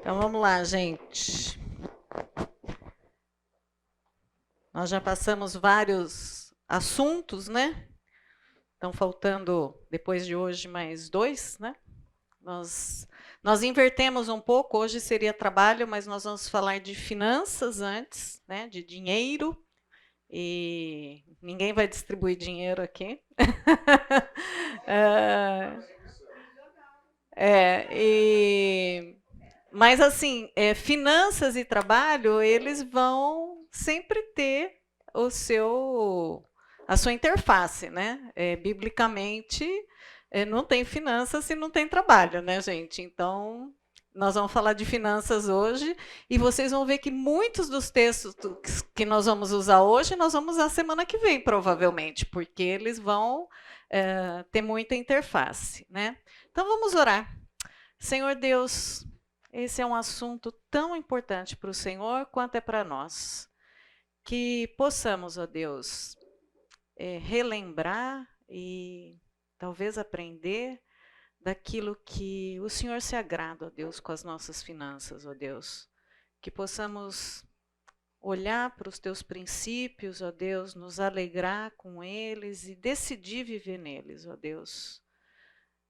Então vamos lá, gente. Nós já passamos vários assuntos, né? Estão faltando, depois de hoje, mais dois, né? Nós invertemos um pouco, hoje seria trabalho, mas nós vamos falar de finanças antes, né? De dinheiro. E ninguém vai distribuir dinheiro aqui. Mas assim, finanças e trabalho, eles vão sempre ter a sua interface, né? Biblicamente, não tem finanças se não tem trabalho, né, gente? Então, nós vamos falar de finanças hoje e vocês vão ver que muitos dos textos que nós vamos usar hoje, nós vamos usar semana que vem, provavelmente, porque eles vão ter muita interface, né? Então, vamos orar. Senhor Deus, esse é um assunto tão importante para o Senhor quanto é para nós. Que possamos, ó Deus, relembrar e talvez aprender daquilo que o Senhor se agrada, ó Deus, com as nossas finanças, ó Deus. Que possamos olhar para os teus princípios, ó Deus, nos alegrar com eles e decidir viver neles, ó Deus.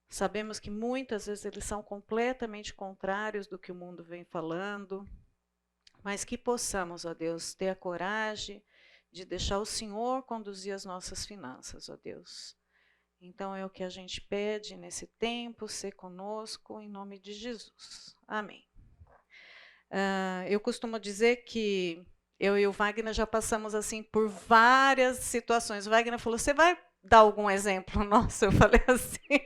Sabemos que muitas vezes eles são completamente contrários do que o mundo vem falando, mas que possamos, ó Deus, ter a coragem de deixar o Senhor conduzir as nossas finanças, ó Deus. Então é o que a gente pede nesse tempo, ser conosco, em nome de Jesus. Amém. Eu costumo dizer que eu e o Wagner já passamos assim por várias situações. O Wagner falou, você vai dar algum exemplo? Nossa, eu falei assim,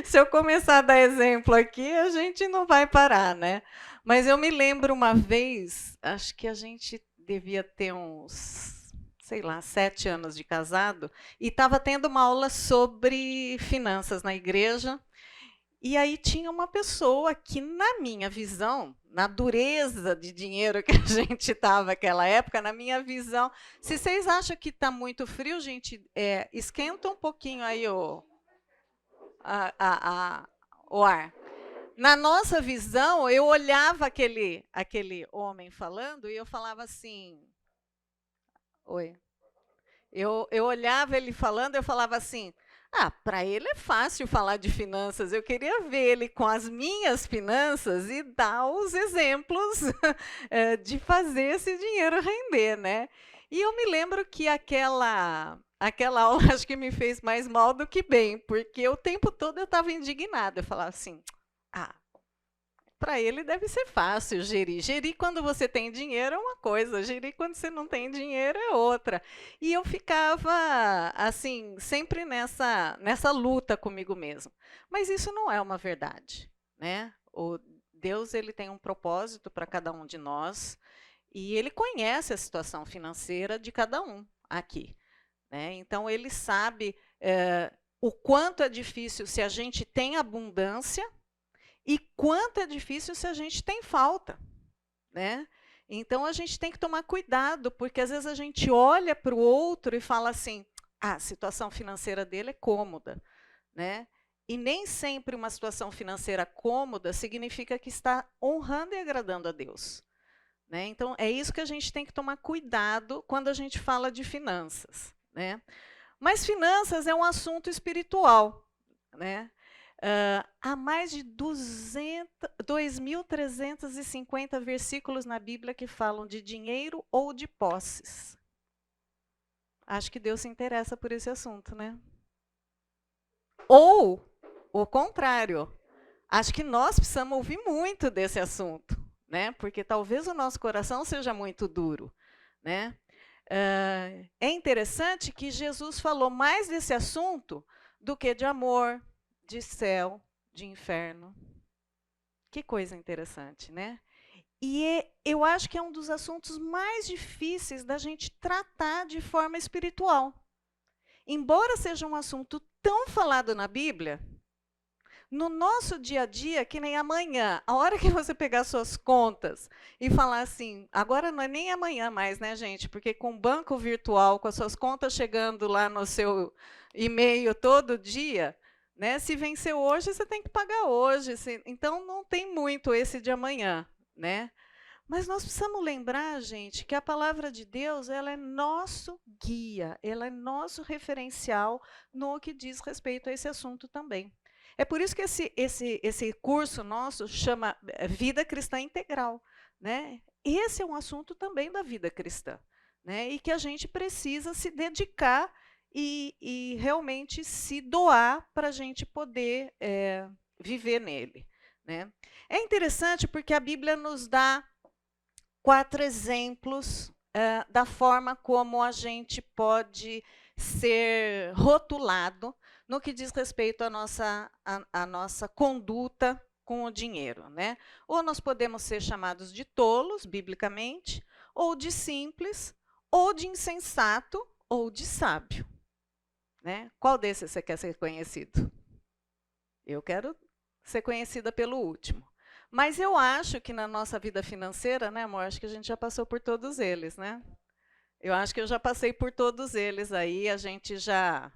se eu começar a dar exemplo aqui, a gente não vai parar, né? Mas eu me lembro uma vez, acho que a gente devia ter uns, sei lá, 7 anos de casado, e estava tendo uma aula sobre finanças na igreja, e aí tinha uma pessoa que, na minha visão, na dureza de dinheiro que a gente estava naquela época, na minha visão, se vocês acham que está muito frio, gente, esquenta um pouquinho aí o ar. Na nossa visão, eu olhava aquele homem falando e eu falava assim, oi. Eu olhava ele falando, eu falava assim, para ele é fácil falar de finanças. Eu queria ver ele com as minhas finanças e dar os exemplos de fazer esse dinheiro render, né? E eu me lembro que aquela aula acho que me fez mais mal do que bem, porque o tempo todo eu estava indignada. Eu falava assim, para ele deve ser fácil gerir. Gerir quando você tem dinheiro é uma coisa, gerir quando você não tem dinheiro é outra. E eu ficava, assim, sempre nessa luta comigo mesmo. Mas isso não é uma verdade, né? O Deus, ele tem um propósito para cada um de nós e ele conhece a situação financeira de cada um aqui, né? Então, ele sabe o quanto é difícil se a gente tem abundância e quanto é difícil se a gente tem falta, né? Então a gente tem que tomar cuidado, porque às vezes a gente olha para o outro e fala assim, a situação financeira dele é cômoda, né? E nem sempre uma situação financeira cômoda significa que está honrando e agradando a Deus, né? Então é isso que a gente tem que tomar cuidado quando a gente fala de finanças, né? Mas finanças é um assunto espiritual, né? Há mais de 2.350 versículos na Bíblia que falam de dinheiro ou de posses. Acho que Deus se interessa por esse assunto, né? Ou o contrário. Acho que nós precisamos ouvir muito desse assunto, né? Porque talvez o nosso coração seja muito duro, né? É interessante que Jesus falou mais desse assunto do que de amor, de céu, de inferno. Que coisa interessante, né? E eu acho que é um dos assuntos mais difíceis da gente tratar de forma espiritual. Embora seja um assunto tão falado na Bíblia, no nosso dia a dia, que nem amanhã, a hora que você pegar suas contas e falar assim, agora não é nem amanhã mais, né, gente? Porque com o banco virtual, com as suas contas chegando lá no seu e-mail todo dia, né? Se vencer hoje, você tem que pagar hoje. Então, não tem muito esse de amanhã, né? Mas nós precisamos lembrar, gente, que a palavra de Deus, ela é nosso guia, ela é nosso referencial no que diz respeito a esse assunto também. É por isso que esse curso nosso chama Vida Cristã Integral, né? Esse é um assunto também da vida cristã, né? E que a gente precisa se dedicar e realmente se doar para a gente poder viver nele, né? É interessante porque a Bíblia nos dá 4 exemplos da forma como a gente pode ser rotulado no que diz respeito à nossa conduta com o dinheiro, né? Ou nós podemos ser chamados de tolos, biblicamente, ou de simples, ou de insensato, ou de sábio, né? Qual desses você quer ser conhecido? Eu quero ser conhecida pelo último. Mas eu acho que na nossa vida financeira, né, amor? Acho que a gente já passou por todos eles, né? Eu acho que eu já passei por todos eles aí, a gente já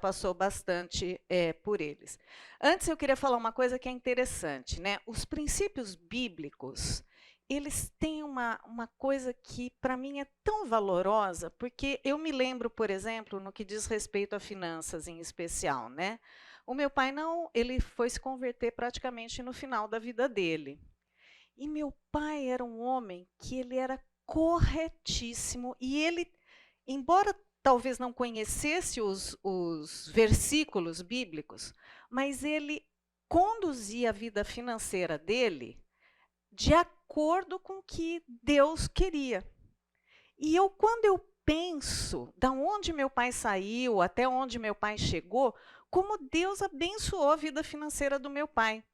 passou bastante por eles. Antes eu queria falar uma coisa que é interessante, né? Os princípios bíblicos, eles têm uma coisa que para mim é tão valorosa, porque eu me lembro, por exemplo, no que diz respeito a finanças em especial, né? O meu pai não, ele foi se converter praticamente no final da vida dele. E meu pai era um homem que ele era corretíssimo e ele, embora talvez não conhecesse os versículos bíblicos, mas ele conduzia a vida financeira dele de acordo com o que Deus queria. E quando eu penso da onde meu pai saiu, até onde meu pai chegou, como Deus abençoou a vida financeira do meu pai.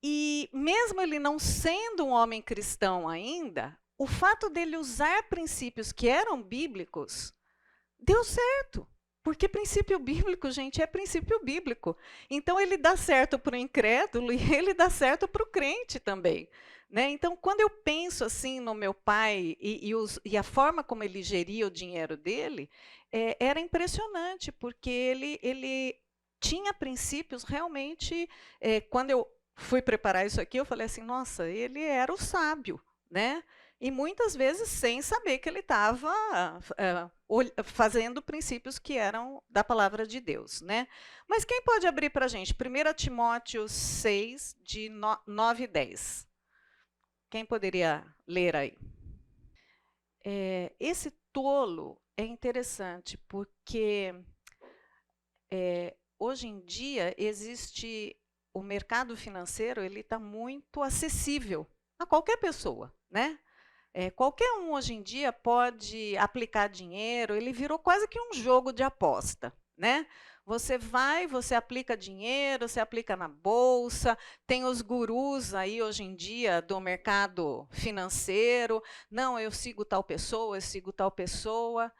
E mesmo ele não sendo um homem cristão ainda, o fato dele usar princípios que eram bíblicos deu certo. Porque princípio bíblico, gente, é princípio bíblico. Então ele dá certo para o incrédulo e ele dá certo para o crente também. Né? Então, quando eu penso assim no meu pai e a forma como ele geria o dinheiro dele, era impressionante, porque ele tinha princípios realmente. Quando eu fui preparar isso aqui, eu falei assim, nossa, ele era o sábio, né? E muitas vezes sem saber que ele estava fazendo princípios que eram da palavra de Deus, né? Mas quem pode abrir para a gente? 1 Timóteo 6, de 9 e 10. Quem poderia ler aí? Esse tolo é interessante, porque hoje em dia existe o mercado financeiro, ele está muito acessível a qualquer pessoa, né? Qualquer um hoje em dia pode aplicar dinheiro, ele virou quase que um jogo de aposta, né? Você vai, você aplica dinheiro, você aplica na bolsa, tem os gurus aí hoje em dia do mercado financeiro. Não, eu sigo tal pessoa, eu sigo tal pessoa.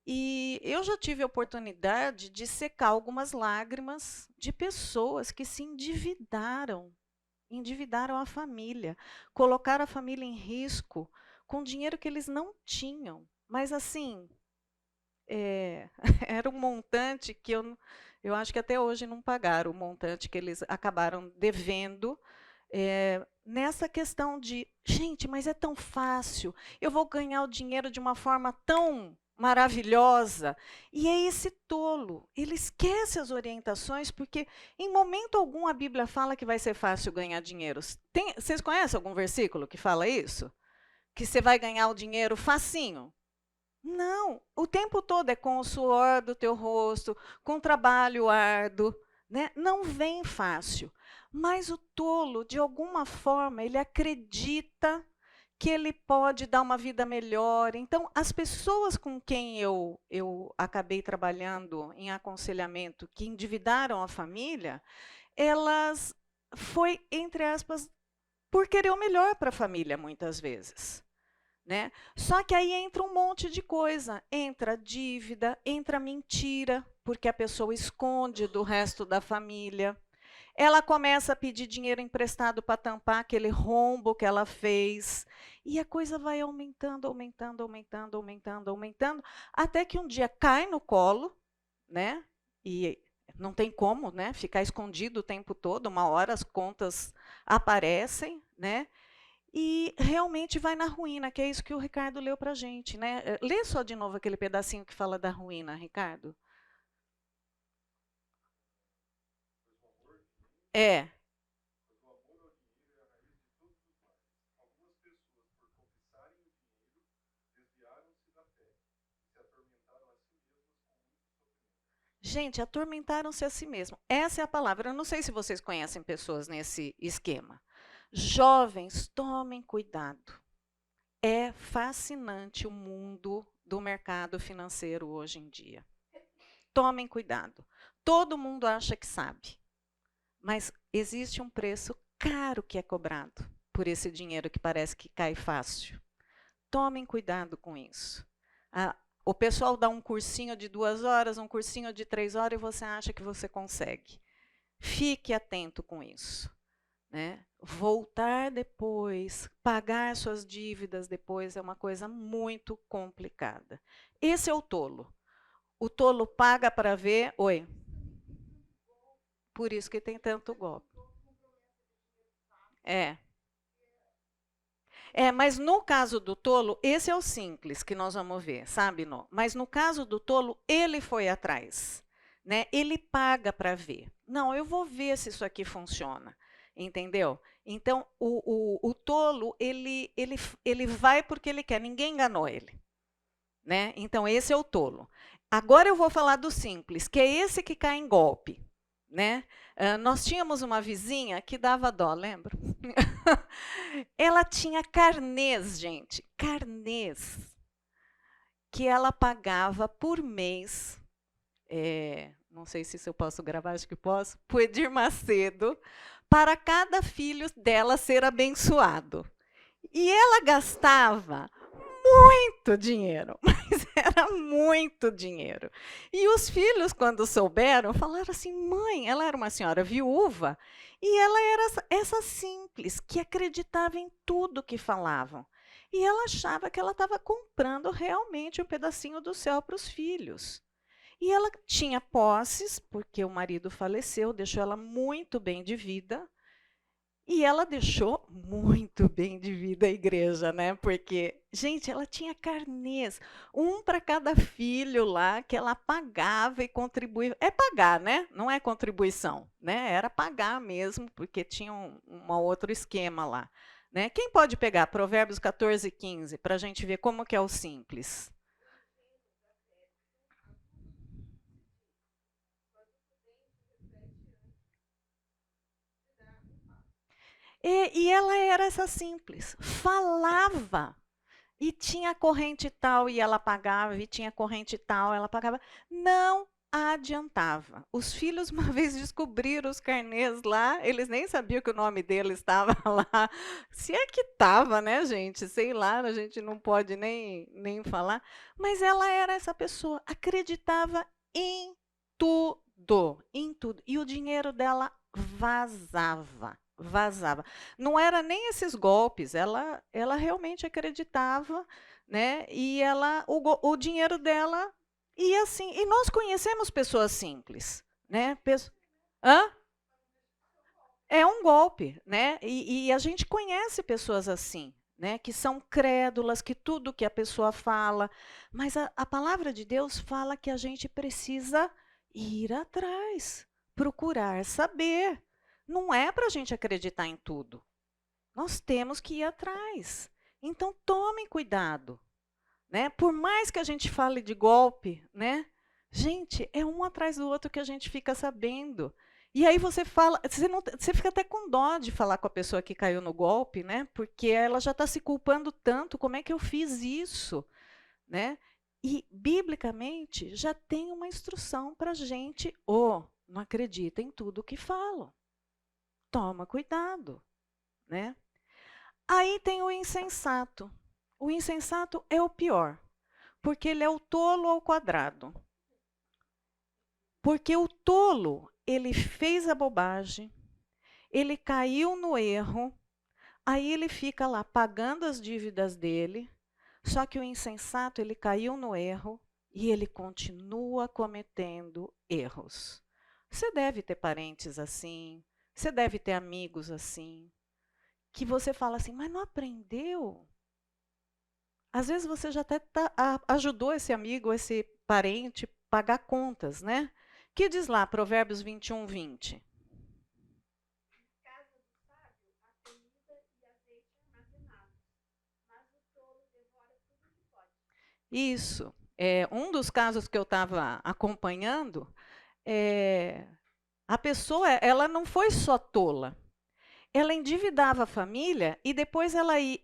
E eu já tive a oportunidade de secar algumas lágrimas de pessoas que se endividaram a família, colocaram a família em risco com dinheiro que eles não tinham. Mas assim, era um montante que eu acho que até hoje não pagaram o montante que eles acabaram devendo. Nessa questão de, gente, mas é tão fácil, eu vou ganhar o dinheiro de uma forma tão maravilhosa. E é esse tolo, ele esquece as orientações, porque em momento algum a Bíblia fala que vai ser fácil ganhar dinheiro. Vocês conhecem algum versículo que fala isso? Que você vai ganhar o dinheiro facinho? Não, o tempo todo é com o suor do teu rosto, com o trabalho árduo, né? Não vem fácil. Mas o tolo, de alguma forma, ele acredita que ele pode dar uma vida melhor. Então, as pessoas com quem eu acabei trabalhando em aconselhamento, que endividaram a família, elas foi, entre aspas, por querer o melhor para a família, muitas vezes. Né? Só que aí entra um monte de coisa. Entra dívida, entra mentira, porque a pessoa esconde do resto da família. Ela começa a pedir dinheiro emprestado para tampar aquele rombo que ela fez. E a coisa vai aumentando, aumentando, aumentando, aumentando, aumentando, até que um dia cai no colo, né? E não tem como, né, ficar escondido o tempo todo, uma hora as contas aparecem, né, e realmente vai na ruína, que é isso que o Ricardo leu para a gente, né? Lê só de novo aquele pedacinho que fala da ruína, Ricardo. É. Gente, atormentaram-se a si mesmo. Essa é a palavra. Eu não sei se vocês conhecem pessoas nesse esquema. Jovens, tomem cuidado. É fascinante o mundo do mercado financeiro hoje em dia. Tomem cuidado. Todo mundo acha que sabe, mas existe um preço caro que é cobrado por esse dinheiro que parece que cai fácil. Tomem cuidado com isso. O pessoal dá um cursinho de 2 horas, um cursinho de 3 horas e você acha que você consegue. Fique atento com isso. Né? Voltar depois, pagar suas dívidas depois é uma coisa muito complicada. Esse é o tolo. O tolo paga para ver. Oi. Por isso que tem tanto golpe. É. Mas no caso do tolo, esse é o simples que nós vamos ver, sabe? Não? Mas no caso do tolo, ele foi atrás. Né? Ele paga para ver. Não, eu vou ver se isso aqui funciona. Entendeu? Então, o tolo, ele vai porque ele quer. Ninguém enganou ele. Né? Então, esse é o tolo. Agora eu vou falar do simples, que é esse que cai em golpe. Né? Nós tínhamos uma vizinha que dava dó, lembra? Ela tinha carnês, gente, carnês, que ela pagava por mês, não sei se eu posso gravar, acho que posso, para o Edir Macedo, para cada filho dela ser abençoado. E ela gastava muito dinheiro, mas era muito dinheiro. E os filhos, quando souberam, falaram assim: mãe, ela era uma senhora viúva, e ela era essa simples, que acreditava em tudo que falavam. E ela achava que ela estava comprando realmente um pedacinho do céu para os filhos. E ela tinha posses, porque o marido faleceu, deixou ela muito bem de vida, e ela deixou muito bem de vida a igreja, né? Porque, gente, ela tinha carnês, um para cada filho lá, que ela pagava e contribuía. É pagar, né? Não é contribuição, né? Era pagar mesmo, porque tinha um outro esquema lá. Né? Quem pode pegar Provérbios 14 e 15 para a gente ver como que é o simples? E ela era essa simples, falava. E tinha corrente tal e ela pagava, e tinha corrente tal, ela pagava. Não adiantava. Os filhos uma vez descobriram os carnês lá, eles nem sabiam que o nome dele estava lá. Se é que estava, né, gente? Sei lá, a gente não pode nem falar. Mas ela era essa pessoa, acreditava em tudo, em tudo. E o dinheiro dela vazava. Vazava. Não era nem esses golpes, ela realmente acreditava, né? E o dinheiro dela ia assim. E nós conhecemos pessoas simples, né? Hã? É um golpe, né? E a gente conhece pessoas assim, né? Que são crédulas, que tudo que a pessoa fala. Mas a palavra de Deus fala que a gente precisa ir atrás, procurar saber. Não é para a gente acreditar em tudo. Nós temos que ir atrás. Então tomem cuidado, né? Por mais que a gente fale de golpe, né? Gente, é um atrás do outro que a gente fica sabendo. E aí você fala, você fica até com dó de falar com a pessoa que caiu no golpe, né? Porque ela já está se culpando tanto. Como é que eu fiz isso, né? E biblicamente já tem uma instrução para a gente. Não acredita em tudo que falam. Toma cuidado, né? Aí tem o insensato. O insensato é o pior, porque ele é o tolo ao quadrado. Porque o tolo, ele fez a bobagem, ele caiu no erro, aí ele fica lá pagando as dívidas dele, só que o insensato, ele caiu no erro e ele continua cometendo erros. Você deve ter parentes assim, você deve ter amigos assim, que você fala assim, mas não aprendeu? Às vezes você já até ajudou esse amigo, esse parente, pagar contas, né? Que diz lá, Provérbios 21, 20. Isso. Um dos casos que eu estava acompanhando, a pessoa, ela não foi só tola. Ela endividava a família e depois ela ia,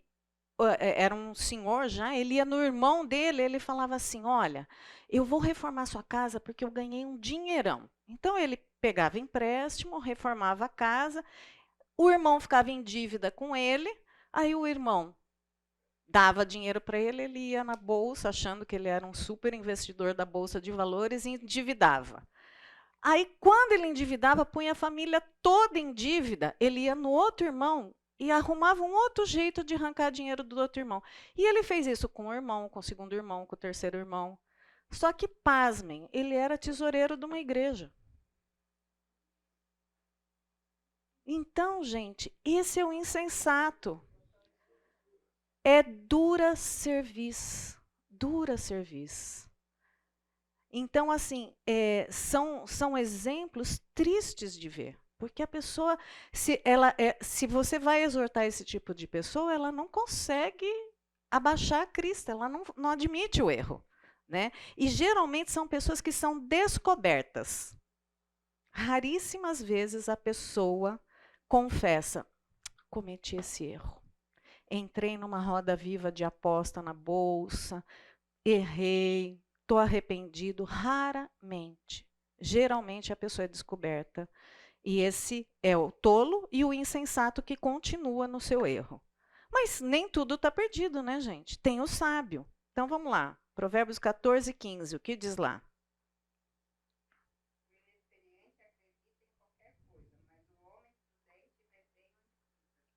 era um senhor já, ele ia no irmão dele, ele falava assim, olha, eu vou reformar sua casa porque eu ganhei um dinheirão. Então ele pegava empréstimo, reformava a casa, o irmão ficava em dívida com ele, aí o irmão dava dinheiro para ele, ele ia na bolsa, achando que ele era um super investidor da bolsa de valores e endividava. Aí, quando ele endividava, punha a família toda em dívida, ele ia no outro irmão e arrumava um outro jeito de arrancar dinheiro do outro irmão. E ele fez isso com o irmão, com o segundo irmão, com o terceiro irmão. Só que, pasmem, ele era tesoureiro de uma igreja. Então, gente, esse é o insensato. É dura serviço, dura serviço. Então, assim, são exemplos tristes de ver. Porque a pessoa, se você vai exortar esse tipo de pessoa, ela não consegue abaixar a crista, ela não admite o erro. Né? E geralmente são pessoas que são descobertas. Raríssimas vezes a pessoa confessa, cometi esse erro. Entrei numa roda viva de aposta na bolsa, errei, estou arrependido. Raramente. Geralmente a pessoa é descoberta. E esse é o tolo e o insensato que continua no seu erro. Mas nem tudo está perdido, né, gente? Tem o sábio. Então vamos lá. Provérbios 14, 15. O que diz lá?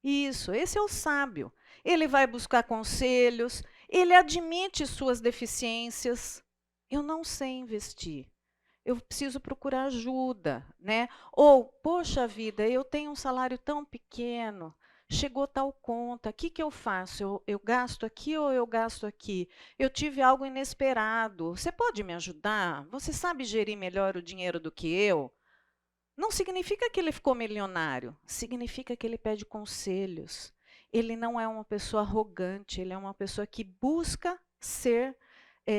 Isso, esse é o sábio. Ele vai buscar conselhos, ele admite suas deficiências. Eu não sei investir. Eu preciso procurar ajuda, né? Ou, poxa vida, eu tenho um salário tão pequeno, chegou tal conta, o que, que eu faço? Eu gasto aqui ou eu gasto aqui? Eu tive algo inesperado. Você pode me ajudar? Você sabe gerir melhor o dinheiro do que eu? Não significa que ele ficou milionário, significa que ele pede conselhos. Ele não é uma pessoa arrogante, ele é uma pessoa que busca ser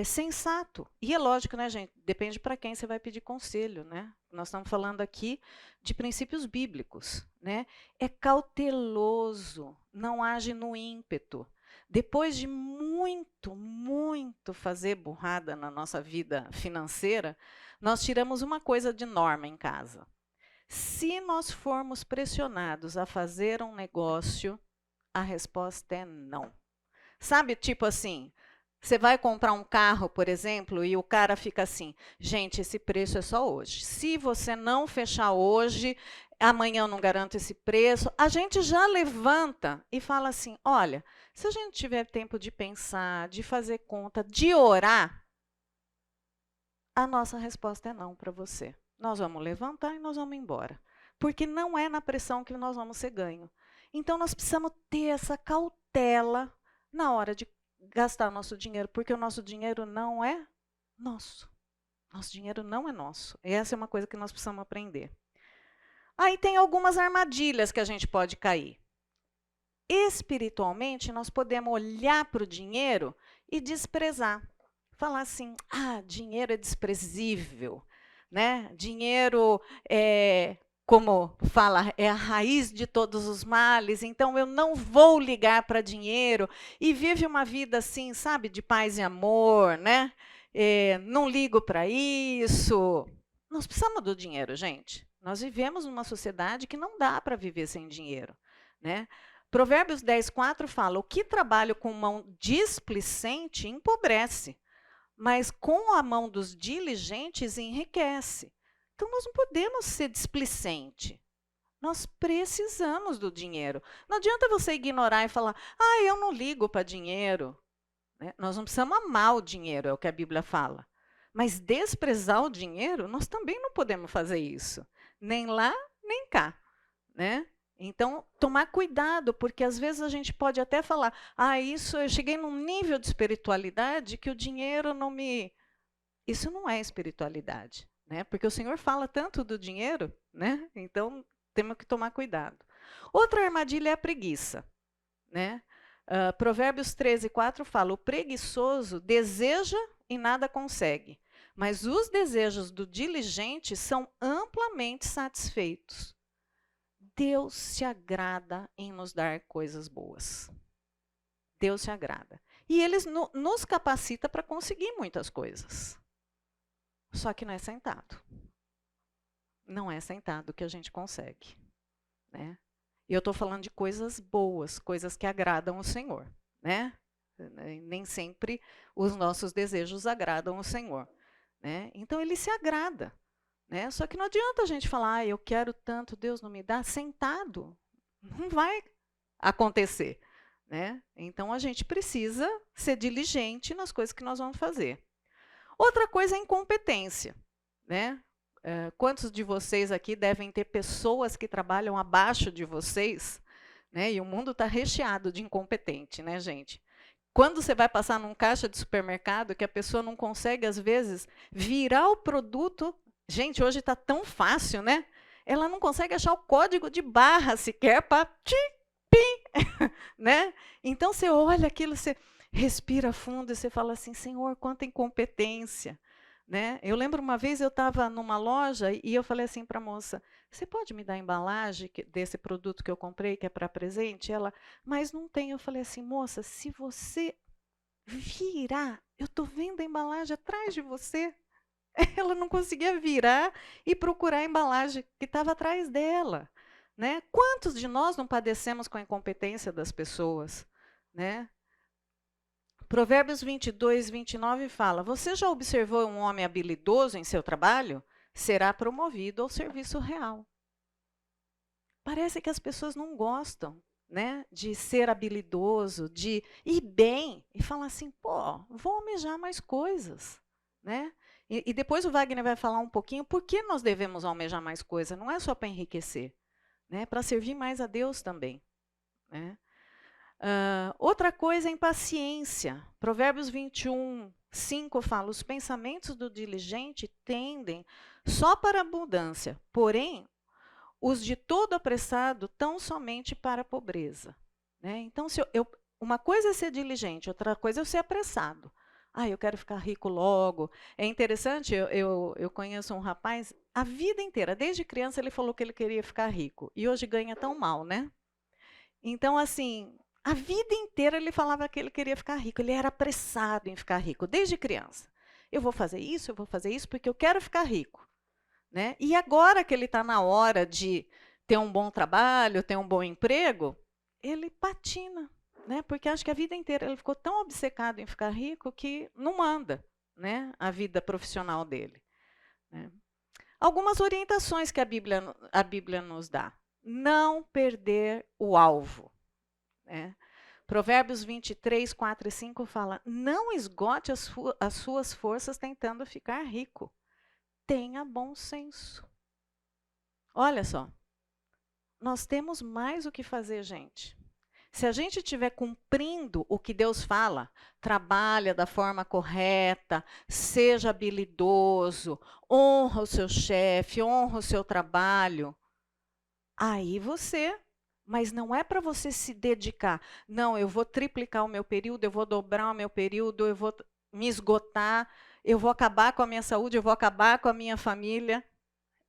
sensato. E é lógico, né, gente? Depende para quem você vai pedir conselho, né? Nós estamos falando aqui de princípios bíblicos, né? É cauteloso, não age no ímpeto. Depois de muito fazer burrada na nossa vida financeira, nós tiramos uma coisa de norma em casa. Se nós formos pressionados a fazer um negócio, a resposta é não. Sabe, tipo assim, você vai comprar um carro, por exemplo, e o cara fica assim: gente, esse preço é só hoje. Se você não fechar hoje, amanhã eu não garanto esse preço. A gente já levanta e fala assim: olha, se a gente tiver tempo de pensar, de fazer conta, de orar, a nossa resposta é não para você. Nós vamos levantar e nós vamos embora. Porque não é na pressão que nós vamos ser ganho. Então, nós precisamos ter essa cautela na hora de gastar nosso dinheiro, porque o nosso dinheiro não é nosso. Nosso dinheiro não é nosso. Essa é uma coisa que nós precisamos aprender. Aí tem algumas armadilhas que a gente pode cair. Espiritualmente, nós podemos olhar para o dinheiro e desprezar. Falar assim, dinheiro é desprezível, né? Dinheiro como fala, é a raiz de todos os males, então eu não vou ligar para dinheiro, e vive uma vida assim, sabe, de paz e amor, né? Não ligo para isso. Nós precisamos do dinheiro, gente. Nós vivemos numa sociedade que não dá para viver sem dinheiro, né? Provérbios 10:4 fala: o que trabalha com mão displicente empobrece, mas com a mão dos diligentes enriquece. Então, nós não podemos ser displicente. Nós precisamos do dinheiro. Não adianta você ignorar e falar, eu não ligo para dinheiro. Né? Nós não precisamos amar o dinheiro, é o que a Bíblia fala. Mas desprezar o dinheiro, nós também não podemos fazer isso. Nem lá, nem cá, né? Então, tomar cuidado, porque às vezes a gente pode até falar, isso eu cheguei num nível de espiritualidade que o dinheiro não me... Isso não é espiritualidade, né? Porque o Senhor fala tanto do dinheiro, né? Então, temos que tomar cuidado. Outra armadilha é a preguiça, né? Provérbios 13:4 fala: o preguiçoso deseja e nada consegue, mas os desejos do diligente são amplamente satisfeitos. Deus se agrada em nos dar coisas boas. Deus se agrada. E Ele nos capacita para conseguir muitas coisas. Só que não é sentado. Não é sentado que a gente consegue, né? E eu estou falando de coisas boas, coisas que agradam o Senhor, né? Nem sempre os nossos desejos agradam o Senhor, né? Então Ele se agrada, né? Só que não adianta a gente falar, eu quero tanto, Deus não me dá, sentado. Não vai acontecer, né? Então a gente precisa ser diligente nas coisas que nós vamos fazer. Outra coisa é a incompetência, né? Quantos de vocês aqui devem ter pessoas que trabalham abaixo de vocês, né? E o mundo está recheado de incompetente, né, gente? Quando você vai passar num caixa de supermercado que a pessoa não consegue, às vezes, virar o produto. Gente, hoje está tão fácil, né? Ela não consegue achar o código de barra sequer para né? Então você olha aquilo, você respira fundo e você fala assim, Senhor, quanta incompetência, né? Eu lembro uma vez eu estava numa loja e eu falei assim para a moça, você pode me dar a embalagem desse produto que eu comprei, que é para presente? Ela, mas não tem. Eu falei assim, moça, se você virar, eu estou vendo a embalagem atrás de você. Ela não conseguia virar e procurar a embalagem que estava atrás dela, né? Quantos de nós não padecemos com a incompetência das pessoas, né? Provérbios 22:29 fala: você já observou um homem habilidoso em seu trabalho? Será promovido ao serviço real. Parece que as pessoas não gostam, né, de ser habilidoso, de ir bem e falar assim, pô, vou almejar mais coisas, né? E depois o Wagner vai falar um pouquinho por que nós devemos almejar mais coisas. Não é só para enriquecer, né? Para servir mais a Deus também, né? Outra coisa é impaciência. Provérbios 21:5 fala: os pensamentos do diligente tendem só para a abundância, porém, os de todo apressado tão somente para a pobreza. Né? Então, uma coisa é ser diligente, outra coisa é ser apressado. Eu quero ficar rico logo. É interessante, eu conheço um rapaz, a vida inteira, desde criança, ele falou que ele queria ficar rico. E hoje ganha tão mal, né? Então, assim, a vida inteira ele falava que ele queria ficar rico. Ele era apressado em ficar rico, desde criança. Eu vou fazer isso porque eu quero ficar rico. Né? E agora que ele está na hora de ter um bom trabalho, ter um bom emprego, ele patina, né? Porque acho que a vida inteira ele ficou tão obcecado em ficar rico que não anda, né, a vida profissional dele. Né? Algumas orientações que a Bíblia nos dá. Não perder o alvo. Né? Provérbios 23:4 e 5 fala: não esgote as suas forças tentando ficar rico. Tenha bom senso. Olha só, nós temos mais o que fazer, gente. Se a gente estiver cumprindo o que Deus fala, trabalha da forma correta, seja habilidoso, honra o seu chefe, honra o seu trabalho, aí você, mas não é para você se dedicar. Não, eu vou triplicar o meu período, eu vou dobrar o meu período, eu vou me esgotar, eu vou acabar com a minha saúde, eu vou acabar com a minha família.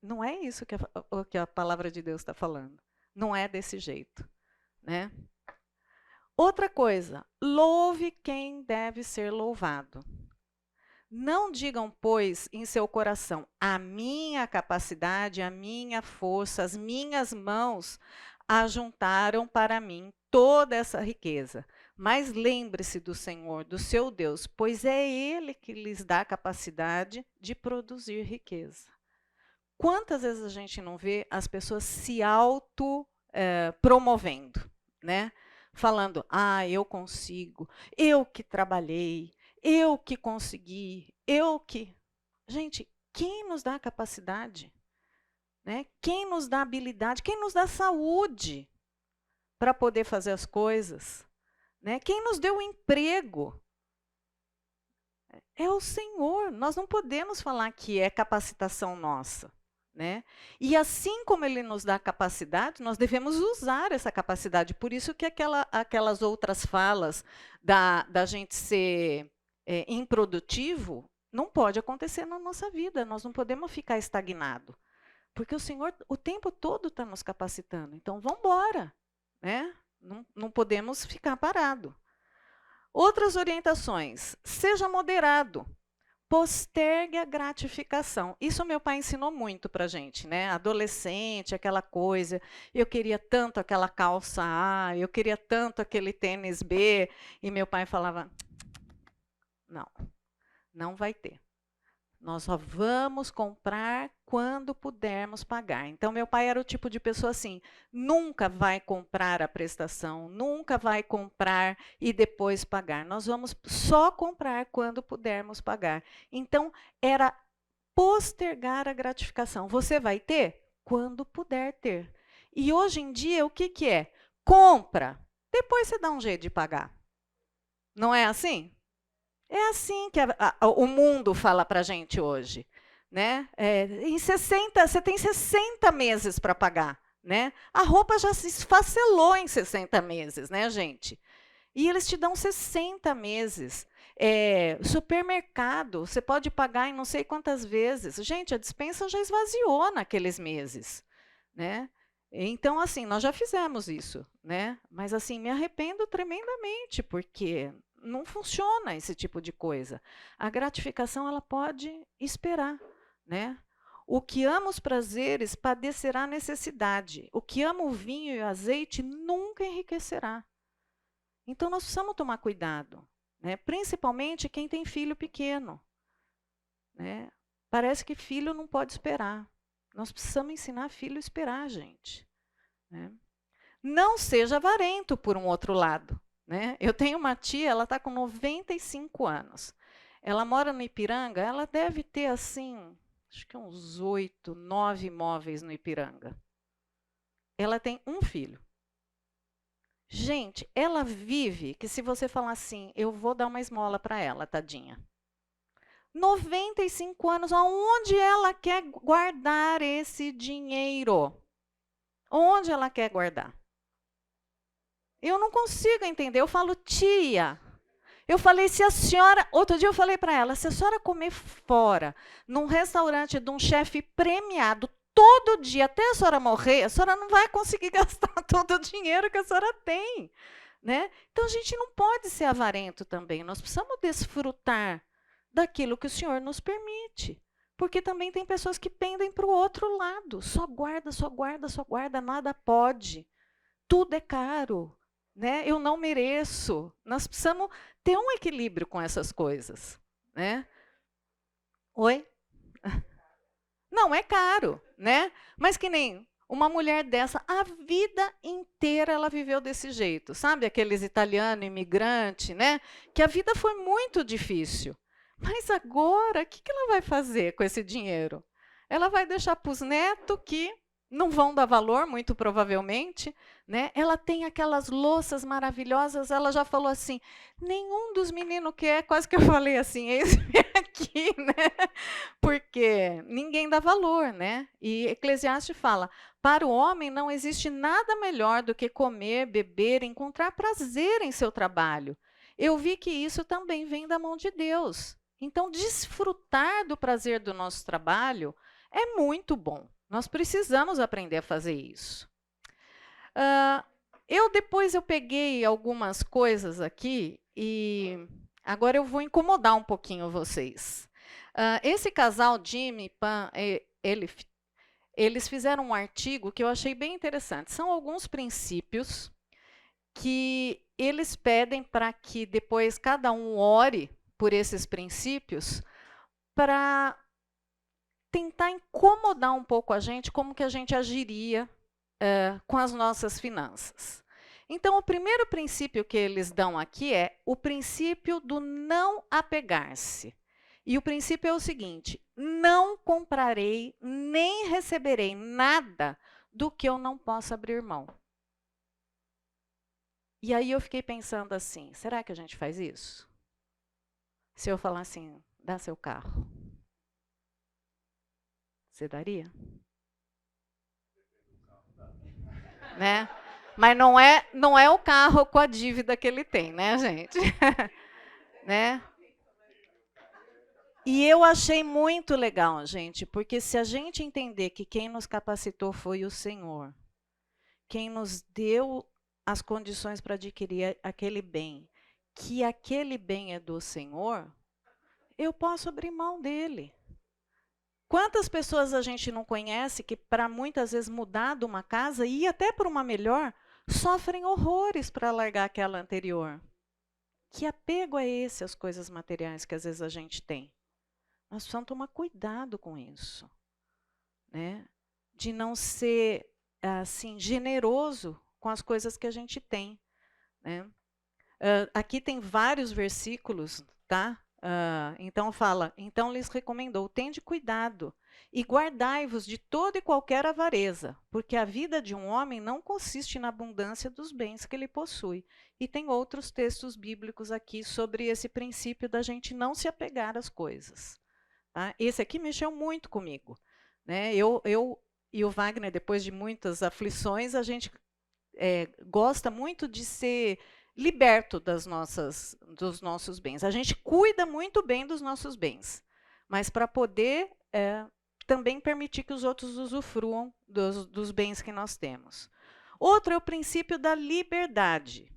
Não é isso que a palavra de Deus está falando. Não é desse jeito. Né? Outra coisa, louve quem deve ser louvado. Não digam, pois, em seu coração, a minha capacidade, a minha força, as minhas mãos ajuntaram para mim toda essa riqueza. Mas lembre-se do Senhor, do seu Deus, pois é Ele que lhes dá a capacidade de produzir riqueza. Quantas vezes a gente não vê as pessoas se promovendo, né? Falando, eu consigo, eu que trabalhei, eu que consegui, eu que... Gente, quem nos dá a capacidade? Né? Quem nos dá habilidade? Quem nos dá saúde para poder fazer as coisas? Né? Quem nos deu o emprego? É o Senhor. Nós não podemos falar que é capacitação nossa. Né? E assim como Ele nos dá capacidade, nós devemos usar essa capacidade. Por isso que aquelas outras falas da gente ser improdutivo não pode acontecer na nossa vida. Nós não podemos ficar estagnados. Porque o Senhor o tempo todo está nos capacitando. Então, vamos embora. Né? Não podemos ficar parados. Outras orientações. Seja moderado. Postergue a gratificação. Isso meu pai ensinou muito para a gente, né? Adolescente, aquela coisa. Eu queria tanto aquela calça A, eu queria tanto aquele tênis B. E meu pai falava, não, não vai ter. Nós só vamos comprar quando pudermos pagar. Então, meu pai era o tipo de pessoa assim, nunca vai comprar a prestação, nunca vai comprar e depois pagar. Nós vamos só comprar quando pudermos pagar. Então, era postergar a gratificação. Você vai ter quando puder ter. E hoje em dia, o que é? Compra, depois você dá um jeito de pagar. Não é assim? É assim que o mundo fala para a gente hoje. Né? Você tem 60 meses para pagar. Né? A roupa já se esfacelou em 60 meses, né, gente? E eles te dão 60 meses. Supermercado, você pode pagar em não sei quantas vezes. Gente, a despensa já esvaziou naqueles meses. Né? Então, assim, nós já fizemos isso. Né? Mas, assim, me arrependo tremendamente, porque não funciona esse tipo de coisa. A gratificação ela pode esperar, né? O que ama os prazeres padecerá necessidade. O que ama o vinho e o azeite nunca enriquecerá. Então nós precisamos tomar cuidado, né? Principalmente quem tem filho pequeno, né? Parece que filho não pode esperar. Nós precisamos ensinar filho a esperar, gente. Né? Não seja avarento, por um outro lado. Né? Eu tenho uma tia, ela está com 95 anos. Ela mora no Ipiranga, ela deve ter, assim, acho que uns 8, 9 imóveis no Ipiranga. Ela tem um filho. Gente, ela vive que se você falar assim, eu vou dar uma esmola para ela, tadinha. 95 anos, aonde ela quer guardar esse dinheiro? Onde ela quer guardar? Eu não consigo entender. Eu falo, tia. Eu falei, se a senhora. Outro dia eu falei para ela, se a senhora comer fora, num restaurante de um chefe premiado, todo dia, até a senhora morrer, a senhora não vai conseguir gastar todo o dinheiro que a senhora tem. Né? Então a gente não pode ser avarento também. Nós precisamos desfrutar daquilo que o Senhor nos permite. Porque também tem pessoas que pendem para o outro lado. Só guarda, só guarda, só guarda, nada pode. Tudo é caro. Né? Eu não mereço. Nós precisamos ter um equilíbrio com essas coisas. Né? Oi? Não, é caro. Né? Mas que nem uma mulher dessa, a vida inteira ela viveu desse jeito. Sabe aqueles italianos imigrantes, né? Que a vida foi muito difícil. Mas agora, o que ela vai fazer com esse dinheiro? Ela vai deixar para os netos que não vão dar valor, muito provavelmente. Né? Ela tem aquelas louças maravilhosas, ela já falou assim, nenhum dos meninos quer, quase que eu falei assim, esse aqui, né? Porque ninguém dá valor, né? E Eclesiastes fala, para o homem não existe nada melhor do que comer, beber, encontrar prazer em seu trabalho. Eu vi que isso também vem da mão de Deus. Então, desfrutar do prazer do nosso trabalho é muito bom. Nós precisamos aprender a fazer isso. Depois eu peguei algumas coisas aqui e agora eu vou incomodar um pouquinho vocês. Esse casal, Jimmy e Pam, eles fizeram um artigo que eu achei bem interessante. São alguns princípios que eles pedem para que depois cada um ore por esses princípios para tentar incomodar um pouco a gente, como que a gente agiria com as nossas finanças. Então, o primeiro princípio que eles dão aqui é o princípio do não apegar-se. E o princípio é o seguinte: não comprarei nem receberei nada do que eu não possa abrir mão. E aí eu fiquei pensando assim, será que a gente faz isso? Se eu falar assim, dá seu carro, você daria? Né? Mas não é o carro com a dívida que ele tem, né, gente? Né? E eu achei muito legal, gente, porque se a gente entender que quem nos capacitou foi o Senhor, quem nos deu as condições para adquirir aquele bem, que aquele bem é do Senhor, eu posso abrir mão dele. Quantas pessoas a gente não conhece que, para muitas vezes mudar de uma casa e ir até para uma melhor, sofrem horrores para largar aquela anterior? Que apego é esse às coisas materiais que às vezes a gente tem? Nós precisamos tomar cuidado com isso, né? De não ser assim generoso com as coisas que a gente tem, né? Aqui tem vários versículos, tá? Então fala, então lhes recomendou, tende cuidado e guardai-vos de toda e qualquer avareza, porque a vida de um homem não consiste na abundância dos bens que ele possui. E tem outros textos bíblicos aqui sobre esse princípio da gente não se apegar às coisas. Tá? Esse aqui mexeu muito comigo, né? Eu e o Wagner, depois de muitas aflições, a gente gosta muito de ser liberto dos nossos bens. A gente cuida muito bem dos nossos bens, mas para poder também permitir que os outros usufruam dos bens que nós temos. Outro é o princípio da liberdade.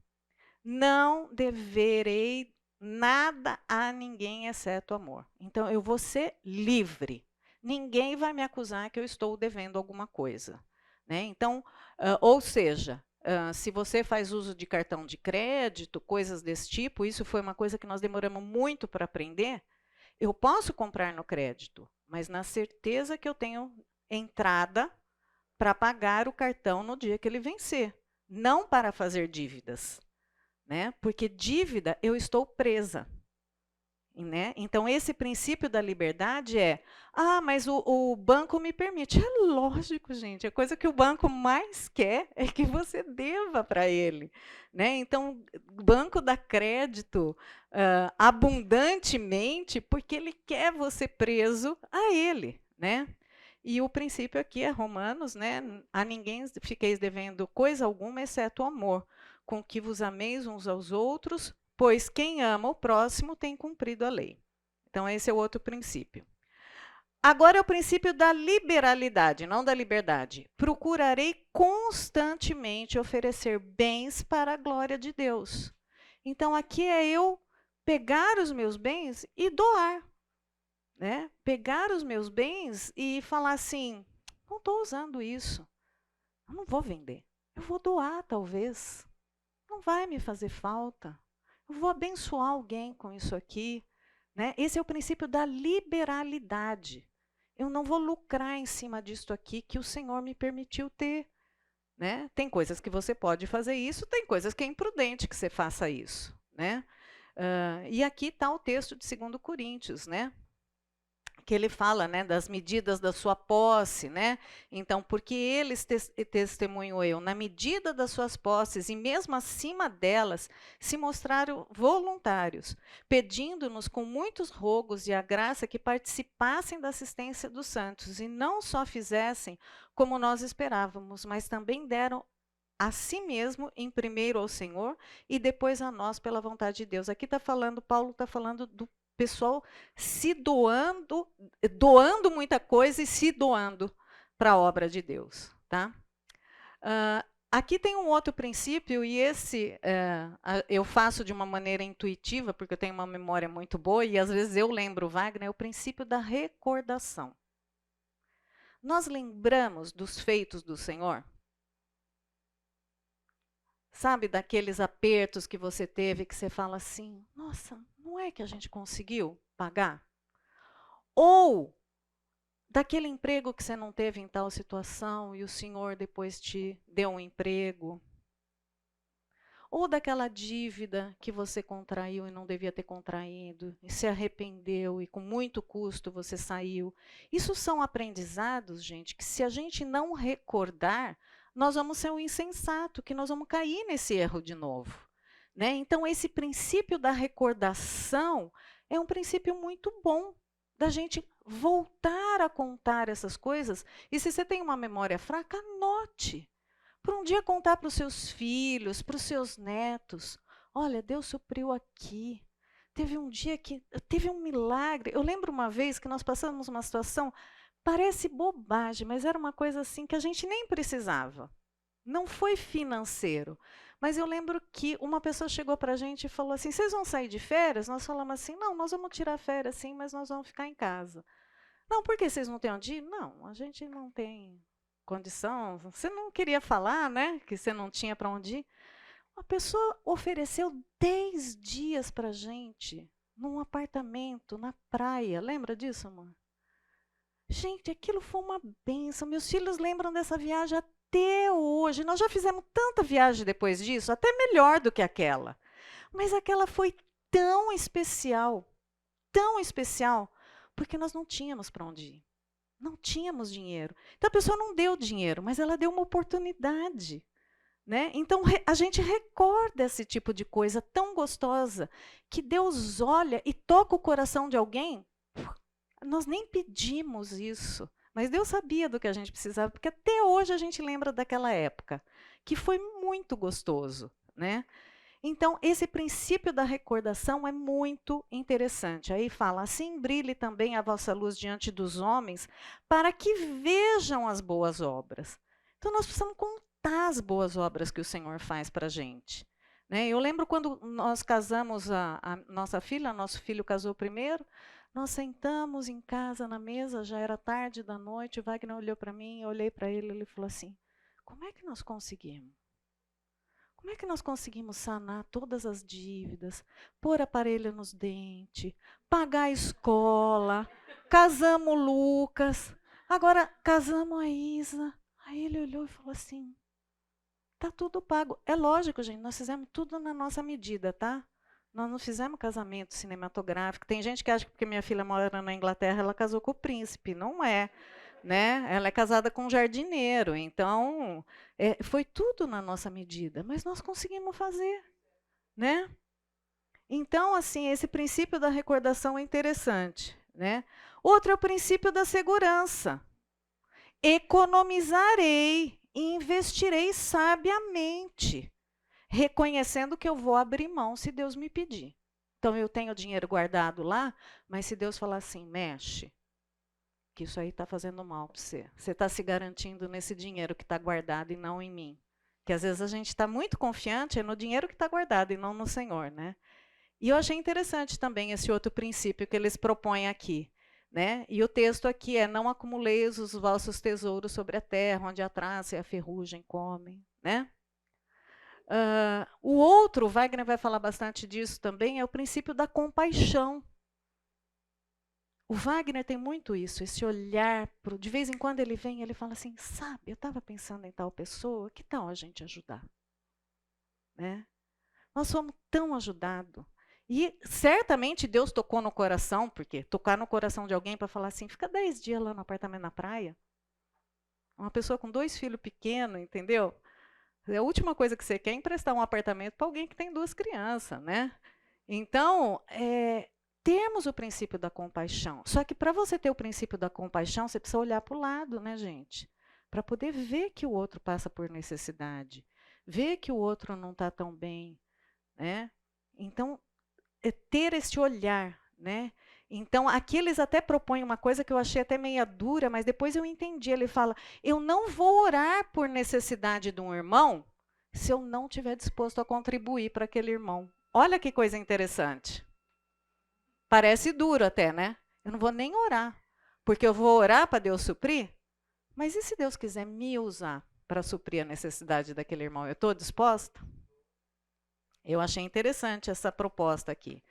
Não deverei nada a ninguém exceto amor. Então, eu vou ser livre. Ninguém vai me acusar que eu estou devendo alguma coisa. Né? Então, ou seja, se você faz uso de cartão de crédito, coisas desse tipo, isso foi uma coisa que nós demoramos muito para aprender. Eu posso comprar no crédito, mas na certeza que eu tenho entrada para pagar o cartão no dia que ele vencer, não para fazer dívidas. Né? Porque dívida eu estou presa. Né? Então, esse princípio da liberdade mas o banco me permite. É lógico, gente, a coisa que o banco mais quer é que você deva para ele. Né? Então, o banco dá crédito abundantemente porque ele quer você preso a ele. Né? E o princípio aqui é Romanos, né? A ninguém fiqueis devendo coisa alguma, exceto o amor, com que vos ameis uns aos outros, pois quem ama o próximo tem cumprido a lei. Então, esse é o outro princípio. Agora é o princípio da liberalidade, não da liberdade. Procurarei constantemente oferecer bens para a glória de Deus. Então, aqui é eu pegar os meus bens e doar. Né? Pegar os meus bens e falar assim, não estou usando isso, eu não vou vender, eu vou doar talvez, não vai me fazer falta, eu vou abençoar alguém com isso aqui. Né? Esse é o princípio da liberalidade. Eu não vou lucrar em cima disso aqui que o Senhor me permitiu ter. Né? Tem coisas que você pode fazer isso, tem coisas que é imprudente que você faça isso. Né? E aqui está o texto de 2 Coríntios, né? Que ele fala, né, das medidas da sua posse, né? Então, porque eles testemunhou eu, na medida das suas posses e mesmo acima delas, se mostraram voluntários, pedindo-nos com muitos rogos e a graça que participassem da assistência dos santos e não só fizessem como nós esperávamos, mas também deram a si mesmo em primeiro ao Senhor e depois a nós pela vontade de Deus. Aqui está falando, Paulo está falando do pessoal se doando, doando muita coisa e se doando para a obra de Deus. Tá? Aqui tem um outro princípio, e esse eu faço de uma maneira intuitiva, porque eu tenho uma memória muito boa, e às vezes eu lembro, Wagner, é o princípio da recordação. Nós lembramos dos feitos do Senhor? Sabe, daqueles apertos que você teve, que você fala assim, nossa, não é que a gente conseguiu pagar? Ou daquele emprego que você não teve em tal situação e o Senhor depois te deu um emprego? ou daquela dívida que você contraiu e não devia ter contraído, e se arrependeu e com muito custo você saiu. Isso são aprendizados, gente, que se a gente não recordar, nós vamos ser um insensato, que nós vamos cair nesse erro de novo. Né? Então, esse princípio da recordação é um princípio muito bom da gente voltar a contar essas coisas. E se você tem uma memória fraca, anote. Para um dia contar para os seus filhos, para os seus netos. Olha, Deus supriu aqui. Teve um dia que teve um milagre. Eu lembro uma vez que nós passamos uma situação, parece bobagem, mas era uma coisa assim que a gente nem precisava. Não foi financeiro. Mas eu lembro que uma pessoa chegou para a gente e falou assim, vocês vão sair de férias? Nós falamos assim, não, nós vamos tirar férias sim, mas nós vamos ficar em casa. Não, por que vocês não têm onde ir? Não, a gente não tem condição. Você não queria falar, né? Que você não tinha para onde ir. Uma pessoa ofereceu 10 dias para a gente, num apartamento, na praia. Lembra disso, amor? Gente, aquilo foi uma bênção. Meus filhos lembram dessa viagem até hoje. Nós já fizemos tanta viagem depois disso, até melhor do que aquela. Mas aquela foi tão especial, porque nós não tínhamos para onde ir. Não tínhamos dinheiro. Então a pessoa não deu dinheiro, mas ela deu uma oportunidade. Né? Então a gente recorda esse tipo de coisa tão gostosa, que Deus olha e toca o coração de alguém. Nós nem pedimos isso, mas Deus sabia do que a gente precisava, porque até hoje a gente lembra daquela época, que foi muito gostoso. Né? Então, esse princípio da recordação é muito interessante. Aí fala, assim brilhe também a vossa luz diante dos homens, para que vejam as boas obras. Então, nós precisamos contar as boas obras que o Senhor faz para a gente. Né? Eu lembro quando nós casamos a nossa filha, nosso filho casou primeiro, nós sentamos em casa na mesa, já era tarde da noite, o Wagner olhou para mim, eu olhei para ele, ele falou assim, como é que nós conseguimos? Como é que nós conseguimos sanar todas as dívidas, pôr aparelho nos dentes, pagar a escola, casamos o Lucas, agora casamos a Isa. Aí ele olhou e falou assim, tá tudo pago. É lógico, gente, nós fizemos tudo na nossa medida, tá? Nós não fizemos casamento cinematográfico. Tem gente que acha que porque minha filha mora na Inglaterra, ela casou com o príncipe. Não é. Né? Ela é casada com um jardineiro, então foi tudo na nossa medida, mas nós conseguimos fazer, né? Então, assim, esse princípio da recordação é interessante, né? Outro é o princípio da segurança. Economizarei e investirei sabiamente, reconhecendo que eu vou abrir mão se Deus me pedir. Então, eu tenho dinheiro guardado lá, mas se Deus falar assim, mexe, que isso aí está fazendo mal para você. Você está se garantindo nesse dinheiro que está guardado e não em mim. Que às vezes a gente está muito confiante no dinheiro que está guardado e não no Senhor, né? E eu achei interessante também esse outro princípio que eles propõem aqui. Né? E o texto aqui é, não acumuleis os vossos tesouros sobre a terra, onde a traça e a ferrugem comem. Né? O outro, o Wagner vai falar bastante disso também, é o princípio da compaixão. O Wagner tem muito isso, esse olhar, de vez em quando ele vem e ele fala assim, sabe, eu estava pensando em tal pessoa, que tal a gente ajudar? Né? Nós somos tão ajudados. E certamente Deus tocou no coração, porque tocar no coração de alguém para falar assim, fica 10 dias lá no apartamento na praia. Uma pessoa com 2 filhos pequenos, entendeu? A última coisa que você quer é emprestar um apartamento para alguém que tem 2 crianças, né? Então, temos o princípio da compaixão. Só que para você ter o princípio da compaixão, você precisa olhar para o lado, né, gente? Para poder ver que o outro passa por necessidade, ver que o outro não está tão bem, né? Então, ter esse olhar, né? Então, aqui eles até propõem uma coisa que eu achei até meia dura, mas depois eu entendi. Ele fala, eu não vou orar por necessidade de um irmão se eu não estiver disposto a contribuir para aquele irmão. Olha que coisa interessante. Parece duro até, né? Eu não vou nem orar, porque eu vou orar para Deus suprir? Mas e se Deus quiser me usar para suprir a necessidade daquele irmão? Eu estou disposta? Eu achei interessante essa proposta aqui.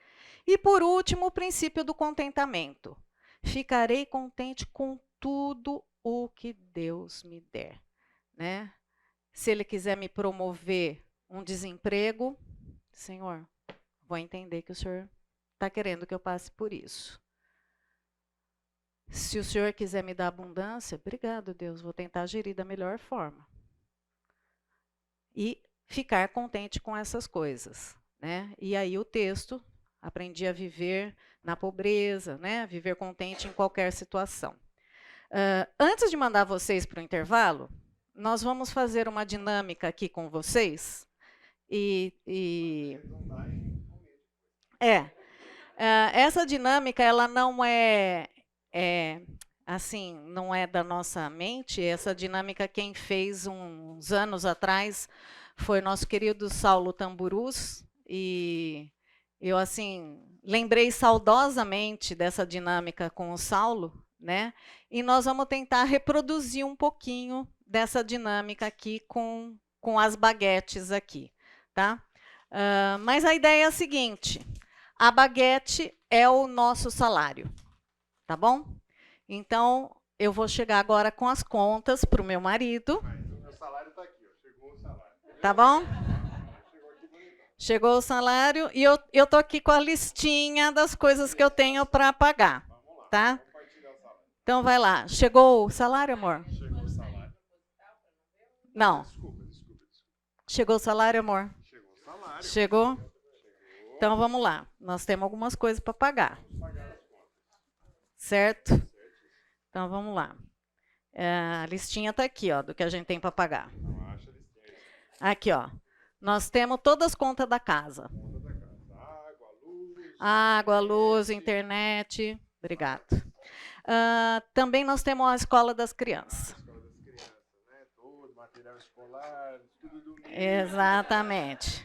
E por último, o princípio do contentamento. Ficarei contente com tudo o que Deus me der. Né? Se Ele quiser me promover um desemprego, Senhor, vou entender que o Senhor está querendo que eu passe por isso. Se o Senhor quiser me dar abundância, obrigado, Deus, vou tentar gerir da melhor forma. E ficar contente com essas coisas, né? E aí o texto, aprendi a viver na pobreza, né? Viver contente em qualquer situação. Antes de mandar vocês para o intervalo, nós vamos fazer uma dinâmica aqui com vocês. Essa dinâmica, ela não assim, não é da nossa mente. Essa dinâmica quem fez uns anos atrás foi nosso querido Saulo Tamburus, e eu assim lembrei saudosamente dessa dinâmica com o Saulo, né? E nós vamos tentar reproduzir um pouquinho dessa dinâmica aqui com as baguetes aqui, tá? Mas a ideia é a seguinte: a baguete é o nosso salário, tá bom? Então, eu vou chegar agora com as contas para o meu marido. Mas o meu salário está aqui, ó. Chegou o salário. Tá bom? Chegou aqui bonitão. Chegou o salário e eu tô aqui com a listinha das coisas que eu tenho para pagar. Vamos lá. Tá? Vamos partilhar o salário. Então vai lá. Chegou o salário, amor? Chegou o salário. Não. Desculpa. Chegou o salário, amor? Chegou o salário. Chegou? Então vamos lá. Nós temos algumas coisas para pagar. Vamos pagar as contas. Certo? Então vamos lá. A listinha está aqui, ó, do que a gente tem para pagar. Então acha a listinha. Aqui, ó. Nós temos todas as contas da casa. Conta da casa. Água, luz. Água, luz, internet. Obrigado. Também nós temos a escola das crianças. A escola das crianças, né? Todo material escolar, tudo do mês. Exatamente.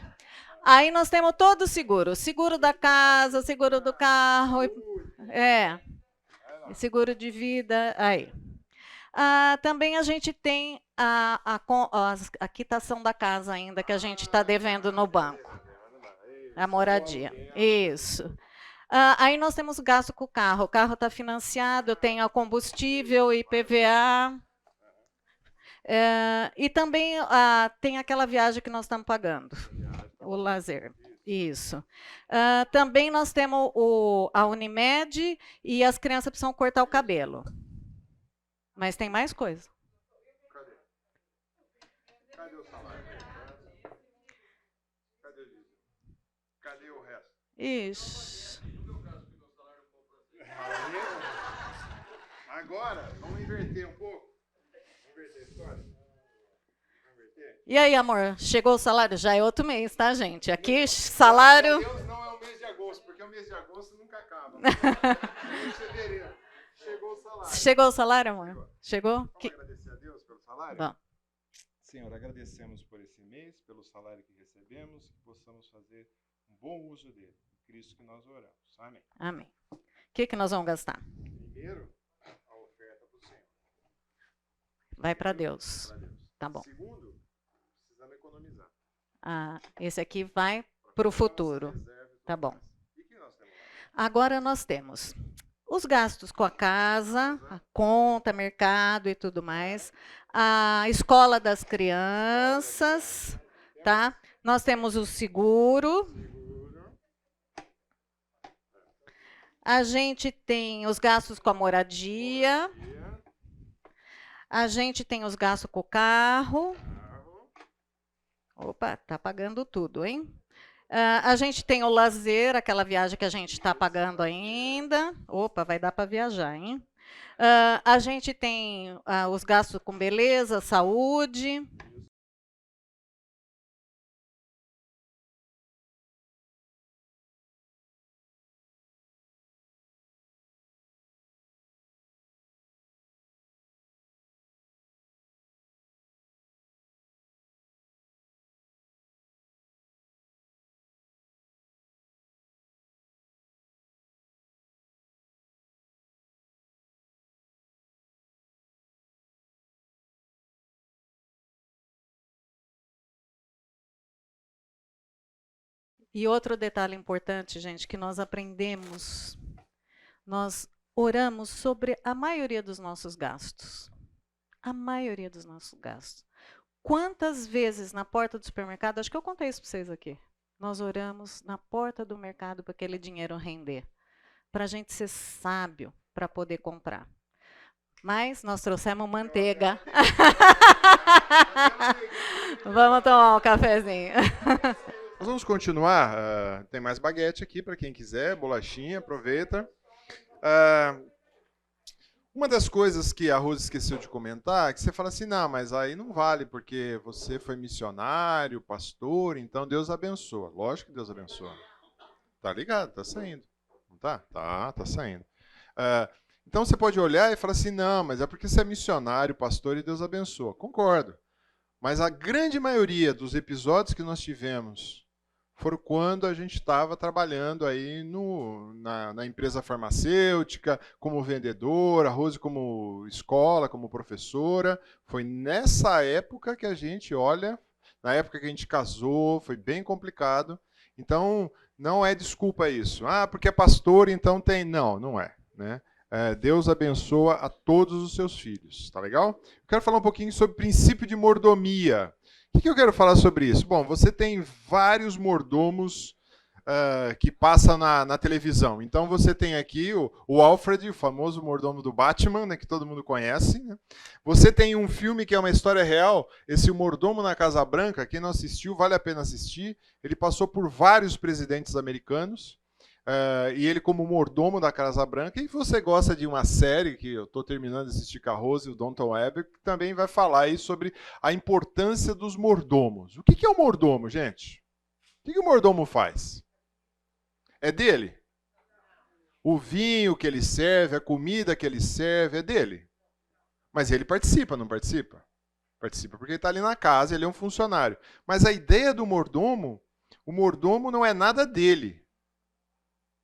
Aí nós temos todo o seguro. Seguro da casa, seguro do carro. Seguro de vida. Aí. Também a gente tem a quitação da casa ainda, que a gente está devendo no banco. A moradia. Isso. Aí nós temos gasto com o carro. O carro está financiado, tem o combustível, IPVA. E também tem aquela viagem que nós estamos pagando, o lazer. Isso. Também nós temos a Unimed e as crianças precisam cortar o cabelo. Mas tem mais coisa. Cadê o salário? Cadê o resto? Isso. Agora, vamos inverter um pouco. Vamos inverter a história. E aí, amor, chegou o salário? Já é outro mês, tá, gente? Aqui, salário... Deus, não é o mês de agosto, porque o mês de agosto nunca acaba. Mês de fevereiro. Chegou o salário. Chegou o salário, amor? Chegou? Vamos agradecer a Deus pelo salário? Bom. Senhor, agradecemos por esse mês, pelo salário que recebemos, que possamos fazer um bom uso dele. Cristo que nós oramos. Amém. Amém. O que nós vamos gastar? Primeiro, a oferta para o Senhor. Vai para Deus. Tá bom. Segundo, precisamos economizar. Esse aqui vai para o futuro. Tá bom. E o que nós temos lá? Agora nós temos os gastos com a casa, a conta, mercado e tudo mais. A escola das crianças, tá? Nós temos o seguro. A gente tem os gastos com a moradia. A gente tem os gastos com o carro. Opa, tá pagando tudo, hein? A gente tem o lazer, aquela viagem que a gente está pagando ainda. Opa, vai dar para viajar, hein? A gente tem os gastos com beleza, saúde. E outro detalhe importante, gente, que nós aprendemos, nós oramos sobre a maioria dos nossos gastos. A maioria dos nossos gastos. Quantas vezes na porta do supermercado, acho que eu contei isso para vocês aqui, nós oramos na porta do mercado para aquele dinheiro render, para a gente ser sábio para poder comprar. Mas nós trouxemos manteiga. Vamos tomar um cafezinho. Nós vamos continuar. Tem mais baguete aqui para quem quiser, bolachinha, aproveita. Uma das coisas que a Rose esqueceu de comentar é que você fala assim, não, mas aí não vale, porque você foi missionário, pastor, então Deus abençoa. Lógico que Deus abençoa. Tá ligado, tá saindo. Não tá? Tá saindo. Então você pode olhar e falar assim, não, mas é porque você é missionário, pastor e Deus abençoa. Concordo. Mas a grande maioria dos episódios que nós tivemos foram quando a gente estava trabalhando aí na empresa farmacêutica, como vendedora, a Rose como escola, como professora. Foi nessa época que a gente olha, na época que a gente casou, foi bem complicado. Então, não é desculpa isso. Porque é pastor, então tem... Não é, né? Deus abençoa a todos os seus filhos, tá legal? Eu quero falar um pouquinho sobre o princípio de mordomia. O que eu quero falar sobre isso? Bom, você tem vários mordomos que passam na televisão. Então você tem aqui o Alfred, o famoso mordomo do Batman, né, que todo mundo conhece. Né? Você tem um filme que é uma história real, esse O Mordomo na Casa Branca, quem não assistiu, vale a pena assistir. Ele passou por vários presidentes americanos. E ele como mordomo da Casa Branca, e você gosta de uma série que eu estou terminando de assistir com a Rose, o Downton Web, que também vai falar aí sobre a importância dos mordomos. O que é o mordomo, gente? O que o mordomo faz? É dele? O vinho que ele serve, a comida que ele serve, é dele. Mas ele participa, não participa? Participa porque ele está ali na casa, ele é um funcionário. Mas a ideia do mordomo, o mordomo não é nada dele.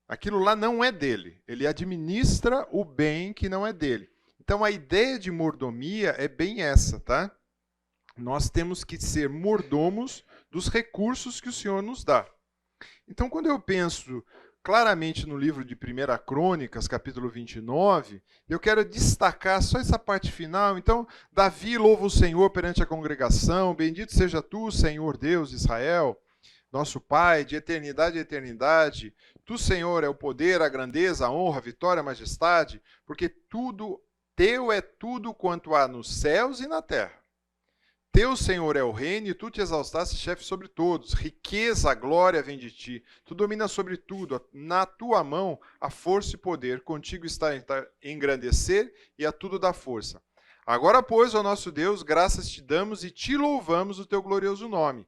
Aquilo lá não é dele. Ele administra o bem que não é dele. Então a ideia de mordomia é bem essa, tá? Nós temos que ser mordomos dos recursos que o Senhor nos dá. Então quando eu penso claramente no livro de 1 Crônicas, capítulo 29, eu quero destacar só essa parte final. Então, Davi louva o Senhor perante a congregação. Bendito seja tu, Senhor Deus de Israel, nosso Pai, de eternidade a eternidade. Tu, Senhor, é o poder, a grandeza, a honra, a vitória, a majestade, porque tudo teu é tudo quanto há nos céus e na terra. Teu, Senhor, é o reino, e tu te exaltaste, chefe sobre todos. Riqueza, glória vem de ti. Tu dominas sobre tudo. Na tua mão há força e poder. Contigo está engrandecer e a tudo dá força. Agora, pois, ó nosso Deus, graças te damos e te louvamos o teu glorioso nome.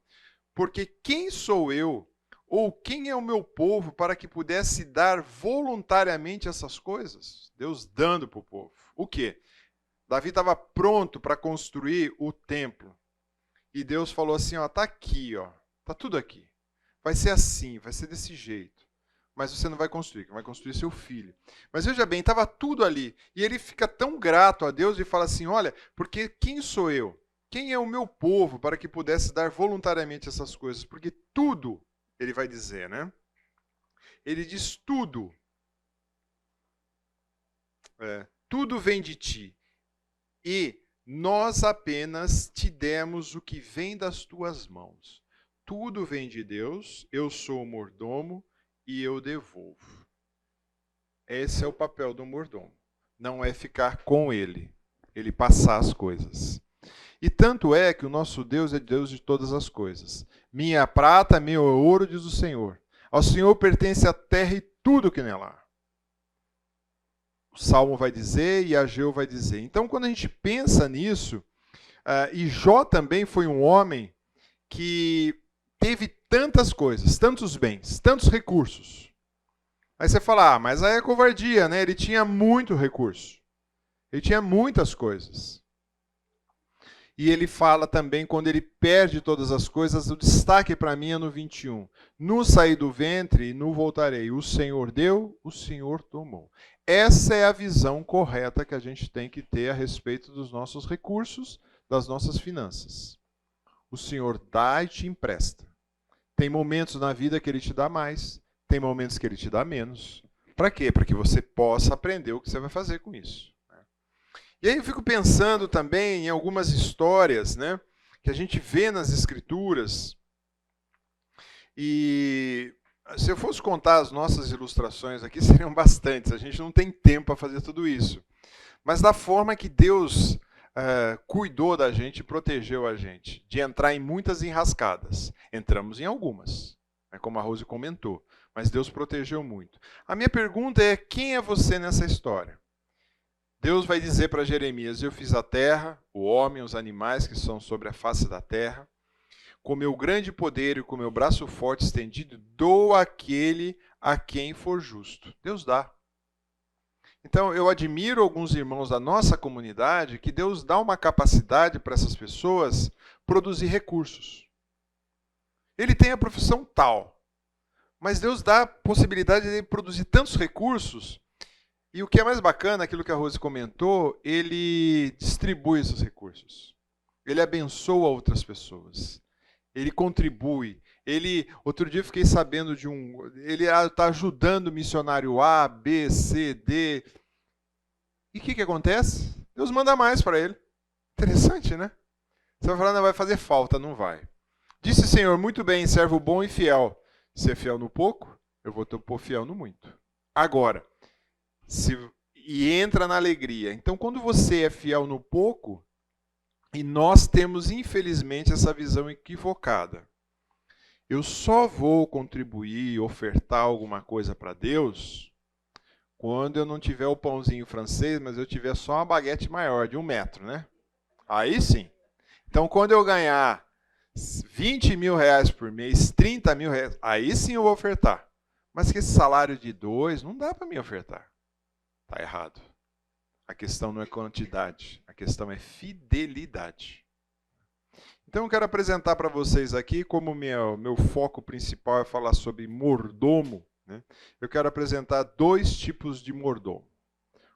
Porque quem sou eu, ou quem é o meu povo, para que pudesse dar voluntariamente essas coisas? Deus dando para o povo. O quê? Davi estava pronto para construir o templo. E Deus falou assim, tá aqui, tá tudo aqui. Vai ser assim, vai ser desse jeito. Mas você não vai construir, vai construir seu filho. Mas veja bem, estava tudo ali. E ele fica tão grato a Deus e fala assim, olha, porque quem sou eu? Quem é o meu povo para que pudesse dar voluntariamente essas coisas? Porque tudo, ele vai dizer, né? Ele diz tudo. Tudo vem de ti. E nós apenas te demos o que vem das tuas mãos. Tudo vem de Deus, eu sou o mordomo e eu devolvo. Esse é o papel do mordomo. Não é ficar com ele passar as coisas. E tanto é que o nosso Deus é Deus de todas as coisas. Minha prata, meu ouro, diz o Senhor. Ao Senhor pertence a terra e tudo que nela há. O Salmo vai dizer e Ageu vai dizer. Então, quando a gente pensa nisso, e Jó também foi um homem que teve tantas coisas, tantos bens, tantos recursos. Aí você fala, mas aí é covardia, né? Ele tinha muito recurso. Ele tinha muitas coisas. E ele fala também, quando ele perde todas as coisas, o destaque para mim é no 21. No saí do ventre e no voltarei. O Senhor deu, o Senhor tomou. Essa é a visão correta que a gente tem que ter a respeito dos nossos recursos, das nossas finanças. O Senhor dá e te empresta. Tem momentos na vida que Ele te dá mais, tem momentos que Ele te dá menos. Para quê? Para que você possa aprender o que você vai fazer com isso. E aí eu fico pensando também em algumas histórias, né, que a gente vê nas Escrituras. E se eu fosse contar as nossas ilustrações aqui, seriam bastantes. A gente não tem tempo para fazer tudo isso. Mas da forma que Deus cuidou da gente e protegeu a gente, de entrar em muitas enrascadas. Entramos em algumas, como a Rose comentou, mas Deus protegeu muito. A minha pergunta é, quem é você nessa história? Deus vai dizer para Jeremias, eu fiz a terra, o homem, os animais que são sobre a face da terra. Com meu grande poder e com meu braço forte estendido, dou àquele a quem for justo. Deus dá. Então, eu admiro alguns irmãos da nossa comunidade que Deus dá uma capacidade para essas pessoas produzir recursos. Ele tem a profissão tal, mas Deus dá a possibilidade de produzir tantos recursos. E o que é mais bacana, aquilo que a Rose comentou, ele distribui esses recursos. Ele abençoa outras pessoas. Ele contribui. Outro dia eu fiquei sabendo de ele está ajudando o missionário A, B, C, D. E o que acontece? Deus manda mais para ele. Interessante, né? Você vai falar, não vai fazer falta, não vai. Disse o Senhor, muito bem, servo bom e fiel. Se é fiel no pouco, eu vou te pôr fiel no muito. Agora, e entra na alegria. Então, quando você é fiel no pouco, e nós temos, infelizmente, essa visão equivocada. Eu só vou contribuir, ofertar alguma coisa para Deus quando eu não tiver o pãozinho francês, mas eu tiver só uma baguete maior, de 1 metro, né? Aí sim. Então, quando eu ganhar 20 mil reais por mês, 30 mil reais, aí sim eu vou ofertar. Mas que esse salário de 2, não dá para mim ofertar. Está errado. A questão não é quantidade, a questão é fidelidade. Então eu quero apresentar para vocês aqui, como meu foco principal é falar sobre mordomo, né? Eu quero apresentar 2 tipos de mordomo.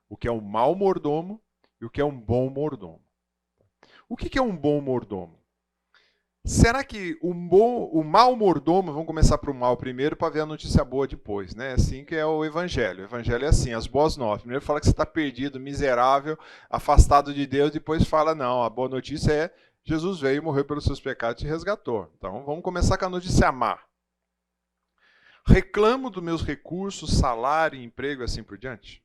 O que é um mau mordomo e o que é um bom mordomo. O que é um bom mordomo? Será que o mau mordomo, vamos começar para o mal primeiro para ver a notícia boa depois, né? Assim que é o evangelho. O evangelho é assim, as boas novas. Primeiro fala que você está perdido, miserável, afastado de Deus, depois fala, não, a boa notícia é Jesus veio e morreu pelos seus pecados e te resgatou. Então vamos começar com a notícia má. Reclamo dos meus recursos, salário, emprego e assim por diante?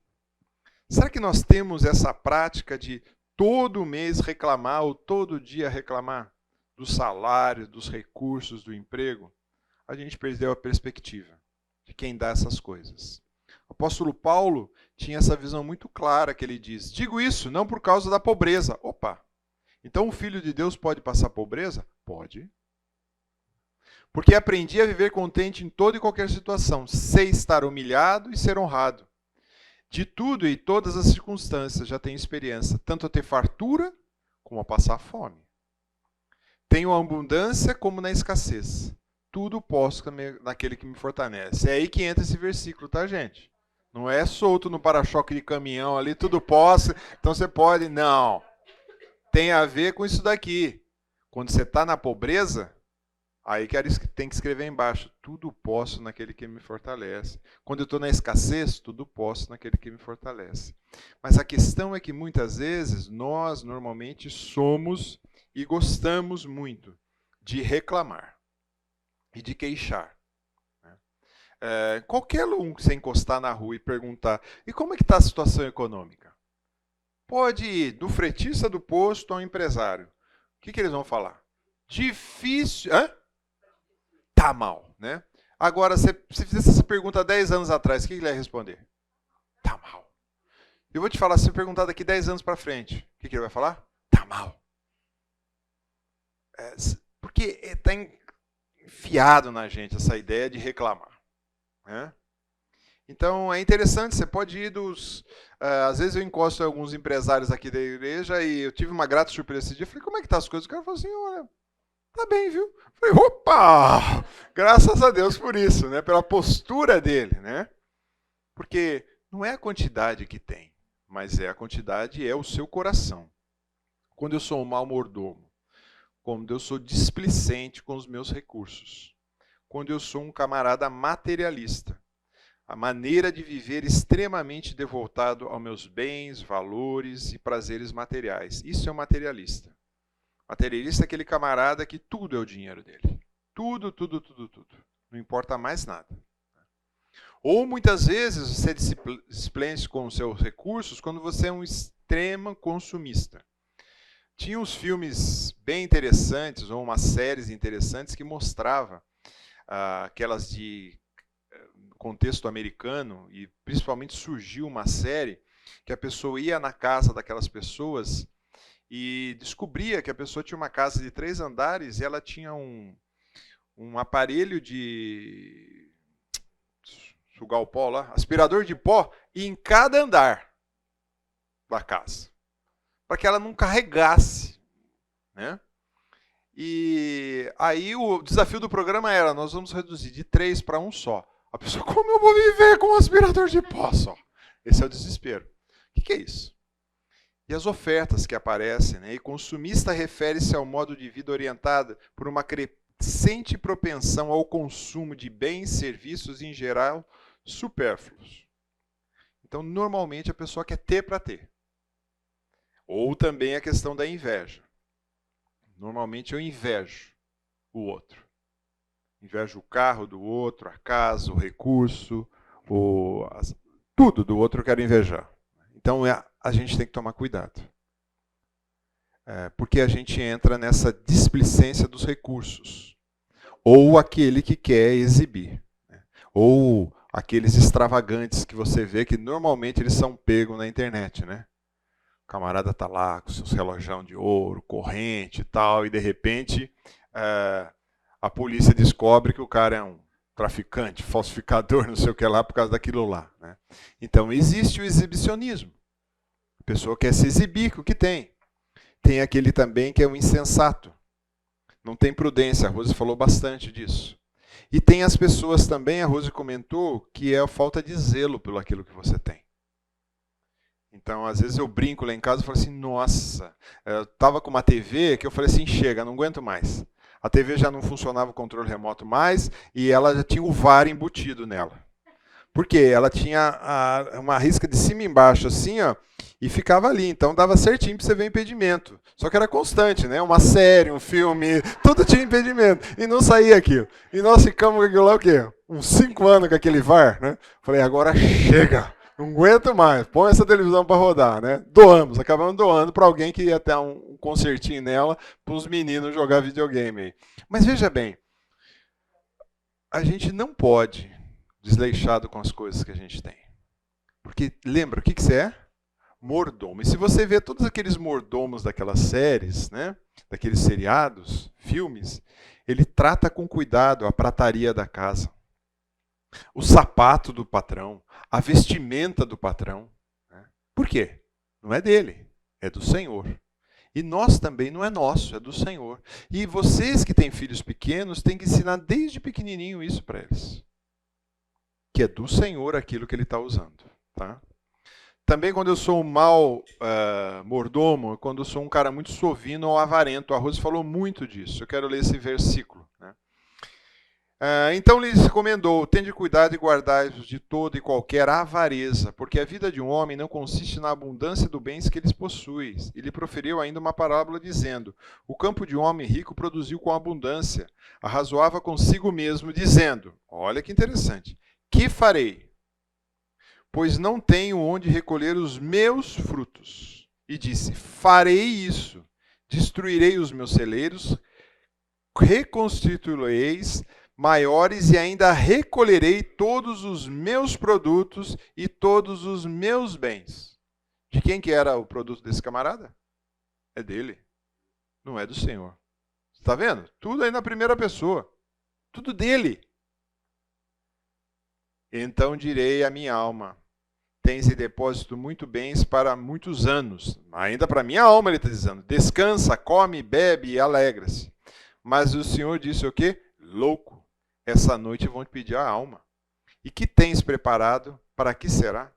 Será que nós temos essa prática de todo mês reclamar ou todo dia reclamar do salário, dos recursos, do emprego? A gente perdeu a perspectiva de quem dá essas coisas. O apóstolo Paulo tinha essa visão muito clara que ele diz, digo isso não por causa da pobreza. Opa! Então o Filho de Deus pode passar pobreza? Pode. Porque aprendi a viver contente em toda e qualquer situação, sei estar humilhado e ser honrado. De tudo e todas as circunstâncias já tenho experiência, tanto a ter fartura como a passar fome. Tenho a abundância como na escassez. Tudo posso naquele que me fortalece. É aí que entra esse versículo, tá, gente? Não é solto no para-choque de caminhão ali, tudo posso, então você pode. Não. Tem a ver com isso daqui. Quando você está na pobreza, aí tem que escrever embaixo. Tudo posso naquele que me fortalece. Quando eu estou na escassez, tudo posso naquele que me fortalece. Mas a questão é que muitas vezes nós normalmente somos e gostamos muito de reclamar e de queixar. Qualquer um que você encostar na rua e perguntar, e como é que está a situação econômica? Pode ir do fretista do posto ao empresário. O que eles vão falar? Difícil. Hã? Tá mal, né? Agora, se fizesse essa pergunta 10 anos atrás, o que ele ia responder? Tá mal. Eu vou te falar, se você perguntar daqui 10 anos para frente, o que ele vai falar? Tá mal. Porque está enfiado na gente essa ideia de reclamar. Né? Então é interessante, você pode ir às vezes eu encosto alguns empresários aqui da igreja e eu tive uma grata surpresa esse dia. Falei, como é que tá as coisas? O cara falou assim, olha, tá bem, viu? Falei, opa! Graças a Deus por isso, né? Pela postura dele, né? Porque não é a quantidade que tem, mas a quantidade é o seu coração. Quando eu sou um mau mordomo, quando eu sou displicente com os meus recursos, quando eu sou um camarada materialista, a maneira de viver extremamente devotado aos meus bens, valores e prazeres materiais. Isso é um materialista. Materialista é aquele camarada que tudo é o dinheiro dele. Tudo, tudo, tudo, tudo. Não importa mais nada. Ou muitas vezes você é displicente com os seus recursos quando você é um extremo consumista. Tinha uns filmes bem interessantes, ou umas séries interessantes que mostrava aquelas de contexto americano, e principalmente surgiu uma série que a pessoa ia na casa daquelas pessoas e descobria que a pessoa tinha uma casa de 3 andares e ela tinha um aparelho de sugar o pó lá, aspirador de pó, em cada andar da casa, para que ela não carregasse, né? E aí o desafio do programa era, nós vamos reduzir de 3 para 1 só. A pessoa, como eu vou viver com um aspirador de pó só? Esse é o desespero. O que é isso? E as ofertas que aparecem, né? E consumista refere-se ao modo de vida orientado por uma crescente propensão ao consumo de bens, serviços em geral supérfluos. Então, normalmente a pessoa quer ter para ter. Ou também a questão da inveja. Normalmente eu invejo o outro. Invejo o carro do outro, a casa, o recurso, tudo do outro eu quero invejar. Então a gente tem que tomar cuidado. Porque a gente entra nessa displicência dos recursos. Ou aquele que quer exibir. Né? Ou aqueles extravagantes que você vê que normalmente eles são pegos na internet, né? O camarada está lá com seus relógios de ouro, corrente e tal, e de repente a polícia descobre que o cara é um traficante, falsificador, não sei o que lá, por causa daquilo lá. Né? Então existe o exibicionismo. A pessoa quer se exibir com o que tem. Tem aquele também que é um insensato. Não tem prudência, a Rose falou bastante disso. E tem as pessoas também, a Rose comentou, que é a falta de zelo pelo aquilo que você tem. Então, às vezes eu brinco lá em casa e falo assim, nossa, eu estava com uma TV que eu falei assim, chega, não aguento mais. A TV já não funcionava o controle remoto mais e ela já tinha o VAR embutido nela. Por quê? Ela tinha uma risca de cima e embaixo assim, ó, e ficava ali. Então dava certinho para você ver impedimento. Só que era constante, né? Uma série, um filme, tudo tinha impedimento. E não saía aquilo. E nós ficamos com aquilo lá o quê? Uns 5 anos com aquele VAR, né? Falei, agora chega. Não aguento mais, põe essa televisão para rodar, né? Acabamos doando para alguém que ia ter um concertinho nela para os meninos jogar videogame aí. Mas veja bem, a gente não pode desleixado com as coisas que a gente tem. Porque lembra, o que você é? Mordomo. E se você vê todos aqueles mordomos daquelas séries, né? Daqueles seriados, filmes, ele trata com cuidado a prataria da casa. O sapato do patrão, a vestimenta do patrão. Né? Por quê? Não é dele, é do Senhor. E nós também não é nosso, é do Senhor. E vocês que têm filhos pequenos têm que ensinar desde pequenininho isso para eles. Que é do Senhor aquilo que ele está usando. Tá? Também quando eu sou um mau mordomo, quando eu sou um cara muito sovino ou avarento. A Rose falou muito disso. Eu quero ler esse versículo. Né? Então lhes recomendou, tende cuidado e guardai-vos de toda e qualquer avareza, porque a vida de um homem não consiste na abundância dos bens que eles possuem. E lhe proferiu ainda uma parábola dizendo, o campo de um homem rico produziu com abundância, arrazoava consigo mesmo, dizendo, olha que interessante, que farei? Pois não tenho onde recolher os meus frutos. E disse, farei isso, destruirei os meus celeiros, reconstituí-los maiores e ainda recolherei todos os meus produtos e todos os meus bens. De quem que era o produto desse camarada? É dele. Não é do Senhor. Está vendo? Tudo aí na primeira pessoa. Tudo dele. Então direi à minha alma, tens em depósito muito bens para muitos anos. Ainda para minha alma ele está dizendo, descansa, come, bebe e alegra-se. Mas o Senhor disse o quê? Louco. Essa noite vão te pedir a alma. E que tens preparado? Para que será?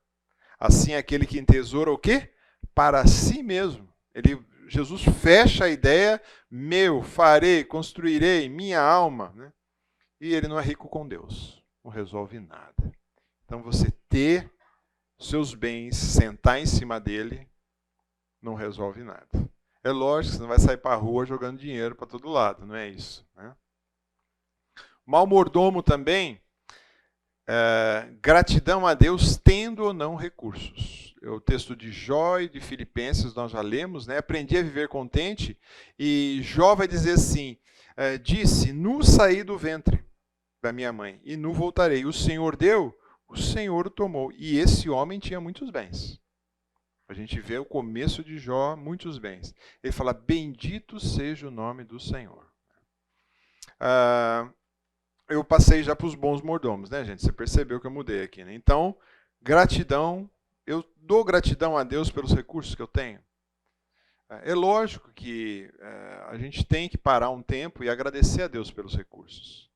Assim aquele que entesoura o quê? Para si mesmo. Jesus fecha a ideia, meu, farei, construirei, minha alma. Né? E ele não é rico com Deus. Não resolve nada. Então você ter seus bens, sentar em cima dele, não resolve nada. É lógico que você não vai sair para a rua jogando dinheiro para todo lado, não é isso, né? Mau mordomo também, gratidão a Deus tendo ou não recursos. O texto de Jó e de Filipenses nós já lemos, né? Aprendi a viver contente, e Jó vai dizer assim, disse, nu saí do ventre da minha mãe, e nu voltarei. O Senhor deu, o Senhor o tomou. E esse homem tinha muitos bens. A gente vê o começo de Jó, muitos bens. Ele fala, bendito seja o nome do Senhor. Eu passei já para os bons mordomos, né, gente? Você percebeu que eu mudei aqui, né? Então, gratidão, eu dou gratidão a Deus pelos recursos que eu tenho. É lógico que a gente tem que parar um tempo e agradecer a Deus pelos recursos.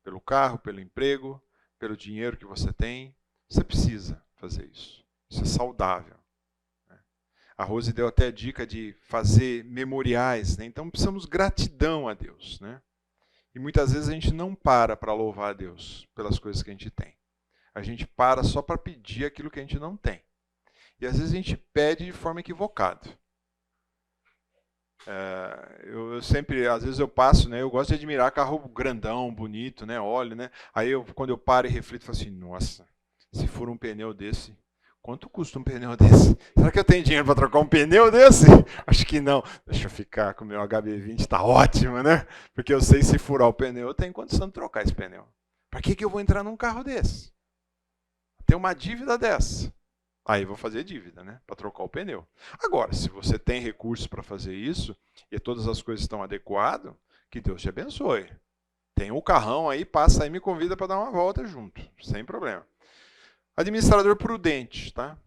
Pelo carro, pelo emprego, pelo dinheiro que você tem. Você precisa fazer isso. Isso é saudável. A Rose deu até a dica de fazer memoriais, né? Então precisamos gratidão a Deus, né? E muitas vezes a gente não para louvar a Deus pelas coisas que a gente tem. A gente para só para pedir aquilo que a gente não tem. E às vezes a gente pede de forma equivocada. Eu sempre, às vezes eu passo, né? Eu gosto de admirar carro grandão, bonito, né? Olho, né? Aí quando eu paro e reflito, falo assim, nossa, se for um pneu desse, quanto custa um pneu desse? Será que eu tenho dinheiro para trocar um pneu desse? Acho que não. Deixa eu ficar com o meu HB20, tá ótimo, né? Porque eu sei se furar o pneu, eu tenho condição de trocar esse pneu. Para que eu vou entrar num carro desse? Tem uma dívida dessa. Aí vou fazer dívida, né? Para trocar o pneu. Agora, se você tem recursos para fazer isso, e todas as coisas estão adequadas, que Deus te abençoe. Tem o carrão aí, passa aí, me convida para dar uma volta junto, sem problema. Administrador prudente, tá?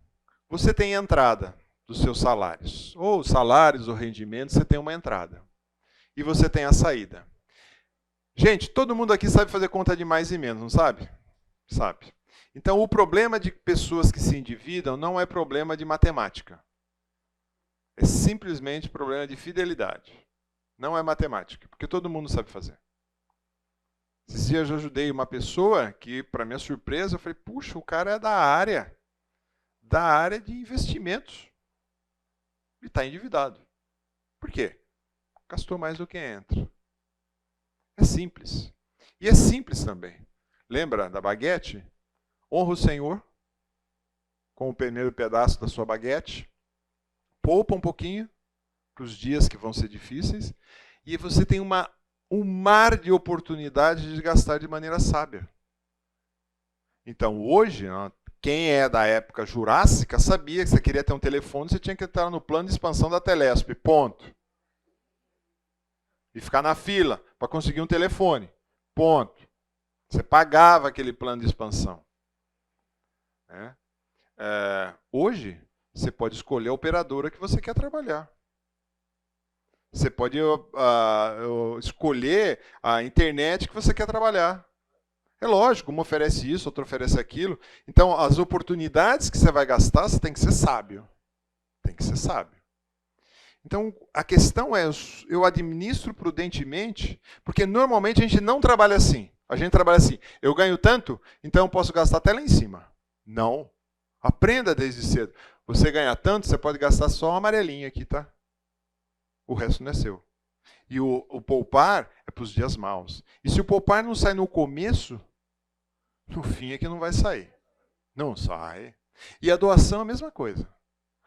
Você tem entrada dos seus salários. Ou salários ou rendimentos, você tem uma entrada. E você tem a saída. Gente, todo mundo aqui sabe fazer conta de mais e menos, não sabe? Sabe. Então, o problema de pessoas que se endividam não é problema de matemática. É simplesmente problema de fidelidade. Não é matemática, porque todo mundo sabe fazer. Esses dias eu ajudei uma pessoa que, para minha surpresa, eu falei, puxa, o cara é da área de investimentos. E está endividado. Por quê? Gastou mais do que entra. É simples. E é simples também. Lembra da baguete? Honra o Senhor com o primeiro pedaço da sua baguete. Poupa um pouquinho para os dias que vão ser difíceis. E você tem um mar de oportunidades de gastar de maneira sábia. Então, hoje, quem é da época jurássica sabia que você queria ter um telefone, você tinha que estar no plano de expansão da Telesp, ponto. E ficar na fila para conseguir um telefone, ponto. Você pagava aquele plano de expansão. Hoje, você pode escolher a operadora que você quer trabalhar. Você pode escolher a internet que você quer trabalhar. É lógico, uma oferece isso, outra oferece aquilo. Então, as oportunidades que você vai gastar, você tem que ser sábio. Tem que ser sábio. Então, a questão é, eu administro prudentemente, porque normalmente a gente não trabalha assim. A gente trabalha assim, eu ganho tanto, então eu posso gastar até lá em cima. Não. Aprenda desde cedo. Você ganha tanto, você pode gastar só uma amarelinha aqui, tá? O resto não é seu. E o poupar é para os dias maus. E se o poupar não sai no começo, no fim é que não vai sair. Não sai. E a doação é a mesma coisa.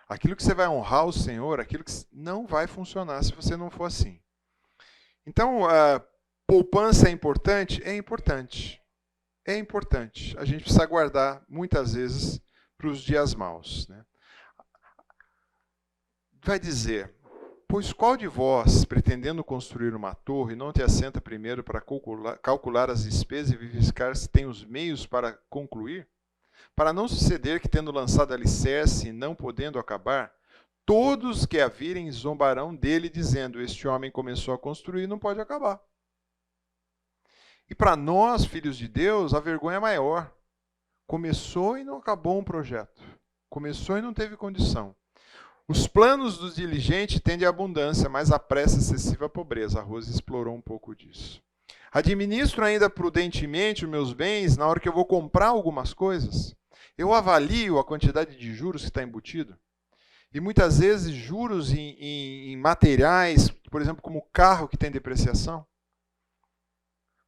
Aquilo que você vai honrar o Senhor, aquilo que não vai funcionar se você não for assim. Então, a poupança é importante? É importante. É importante. A gente precisa guardar, muitas vezes, para os dias maus, né? Vai dizer, pois qual de vós, pretendendo construir uma torre, não te assenta primeiro para calcular as despesas e verificar se tem os meios para concluir? Para não suceder que, tendo lançado alicerce e não podendo acabar, todos que a virem zombarão dele, dizendo, este homem começou a construir e não pode acabar. E para nós, filhos de Deus, a vergonha é maior. Começou e não acabou um projeto. Começou e não teve condição. Os planos dos diligentes tendem à abundância, mas a pressa excessiva à pobreza. A Rose explorou um pouco disso. Administro ainda prudentemente os meus bens na hora que eu vou comprar algumas coisas. Eu avalio a quantidade de juros que está embutido. E muitas vezes juros em materiais, por exemplo, como carro que tem depreciação.